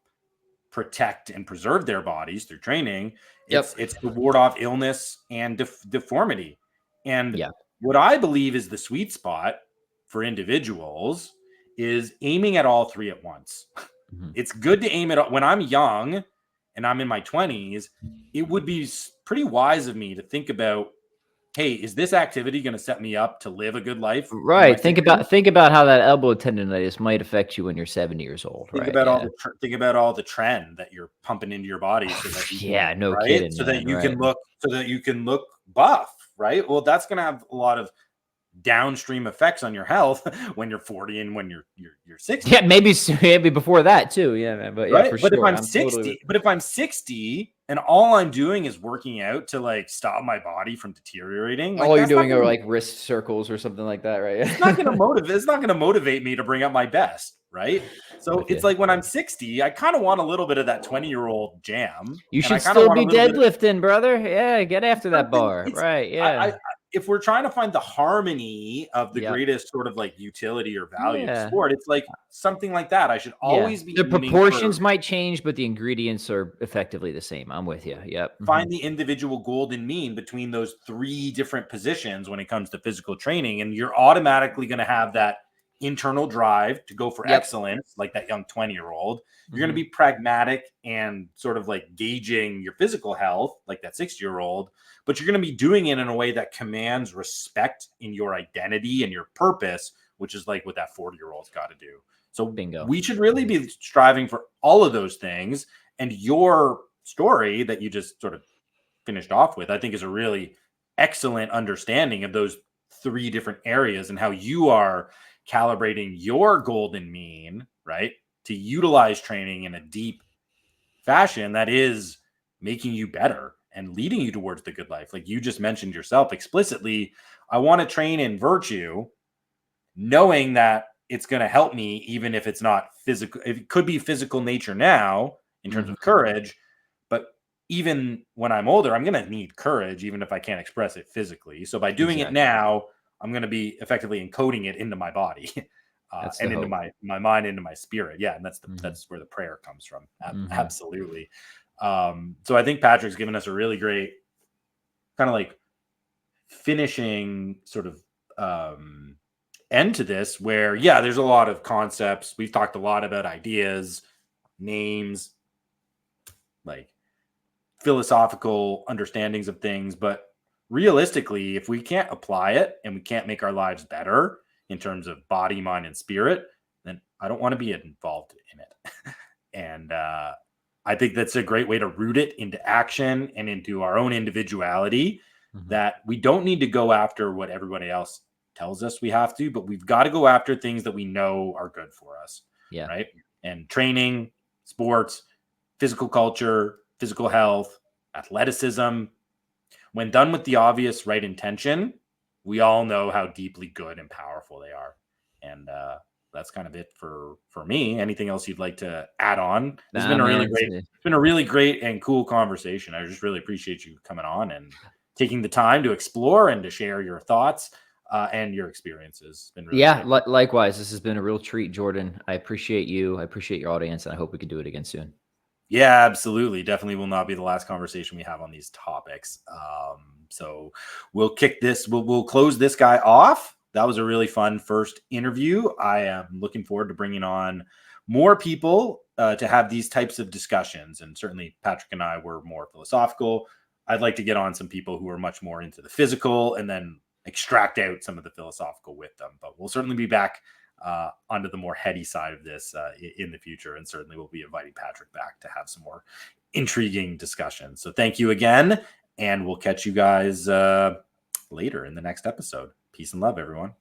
protect and preserve their bodies through training. Yep. It's to ward off illness and deformity. And Yeah. what I believe is the sweet spot for individuals is aiming at all three at once. Mm-hmm. It's good to aim at when I'm young and I'm in my 20s, it would be pretty wise of me to think about, hey, is this activity going to set me up to live a good life in my Right. 60s? Think about how that elbow tendonitis might affect you when you're 70 years old. Think Right. about Yeah. think about all the trend that you're pumping into your body so that you can, Yeah. No right? kidding, So that man. you Right. can look buff, right? Well, that's going to have a lot of downstream effects on your health when you're 40 and when you're 60. Yeah. Maybe before that too. Yeah, man. But yeah, Right. for But if sure. I'm I'm totally 60, with you. but if I'm 60 and all I'm doing is working out to like stop my body from deteriorating, like All you're that's not doing are gonna like wrist circles or something like that, right? it's not gonna motivate it's not gonna motivate me to bring up my best, right? So With it's you. like when I'm 60, I kind of want a little bit of that 20-year-old jam. You And I should kind of still want a be little bit deadlifting, brother. Yeah, get after that something bar. it's Right. I Yeah. if we're trying to find the harmony of the Yep. greatest sort of like utility or value of Yeah. sport, it's like something like that. I should Yeah. always be The aiming for proportions might change, but the ingredients are effectively the same. I'm with you. Yep. find the individual golden mean between those three different positions when it comes to physical training. And you're automatically going to have that internal drive to go for Yep. excellence, like that young 20-year-old. You're going to Mhm. be pragmatic and sort of like gauging your physical health, like that 60-year-old, but you're going to be doing it in a way that commands respect in your identity and your purpose, which is like what that 40-year-old's got to do. So Bingo. we should really be striving for all of those things. And your story that you just sort of finished off with, I think, is a really excellent understanding of those three different areas and how you are calibrating your golden mean, right? To utilize training in a deep fashion that is making you better and leading you towards the good life. Like you just mentioned yourself explicitly, I want to train in virtue, knowing that it's going to help me, even if it's not physical. It could be physical nature now in terms Mhm. of courage, but even when I'm older, I'm going to need courage, even if I can't express it physically. So by doing it Exactly. now, I'm going to be effectively encoding it into my body That's the and into hope. my mind, into my spirit. Yeah, and Mhm. that's where the prayer comes from. Mhm. Absolutely. So I think Patrick's given us a really great kind of like finishing sort of end to this where, yeah, there's a lot of concepts. We've talked a lot about ideas, names, like philosophical understandings of things. But realistically, if we can't apply it and we can't make our lives better in terms of body, mind, and spirit, then I don't want to be involved in it. And I think that's a great way to root it into action and into our own individuality, Mhm. that we don't need to go after what everybody else tells us we have to, but we've got to go after things that we know are good for us, Yeah. right? And training, sports, physical culture, physical health, athleticism, when done with the obvious right intention, we all know how deeply good and powerful they are. And that's kind of it for me. Anything else you'd like to add on? This has Nah, been a man. really great, it's been a really great and cool conversation. I just really appreciate you coming on and taking the time to explore and to share your thoughts and your experiences. It's been really Yeah, great. likewise. This has been a real treat, Jordan. I appreciate you. I appreciate your audience, and I hope we can do it again soon. Yeah, absolutely. Definitely will not be the last conversation we have on these topics. So we'll kick this, we'll close this guy off. That was a really fun first interview. I am looking forward to bringing on more people to have these types of discussions. And certainly Patrick and I were more philosophical. I'd like to get on some people who are much more into the physical and then extract out some of the philosophical with them. But we'll certainly be back onto the more heady side of this in the future. And certainly we'll be inviting Patrick back to have some more intriguing discussions. So thank you again. And we'll catch you guys later in the next episode. Peace and love, everyone.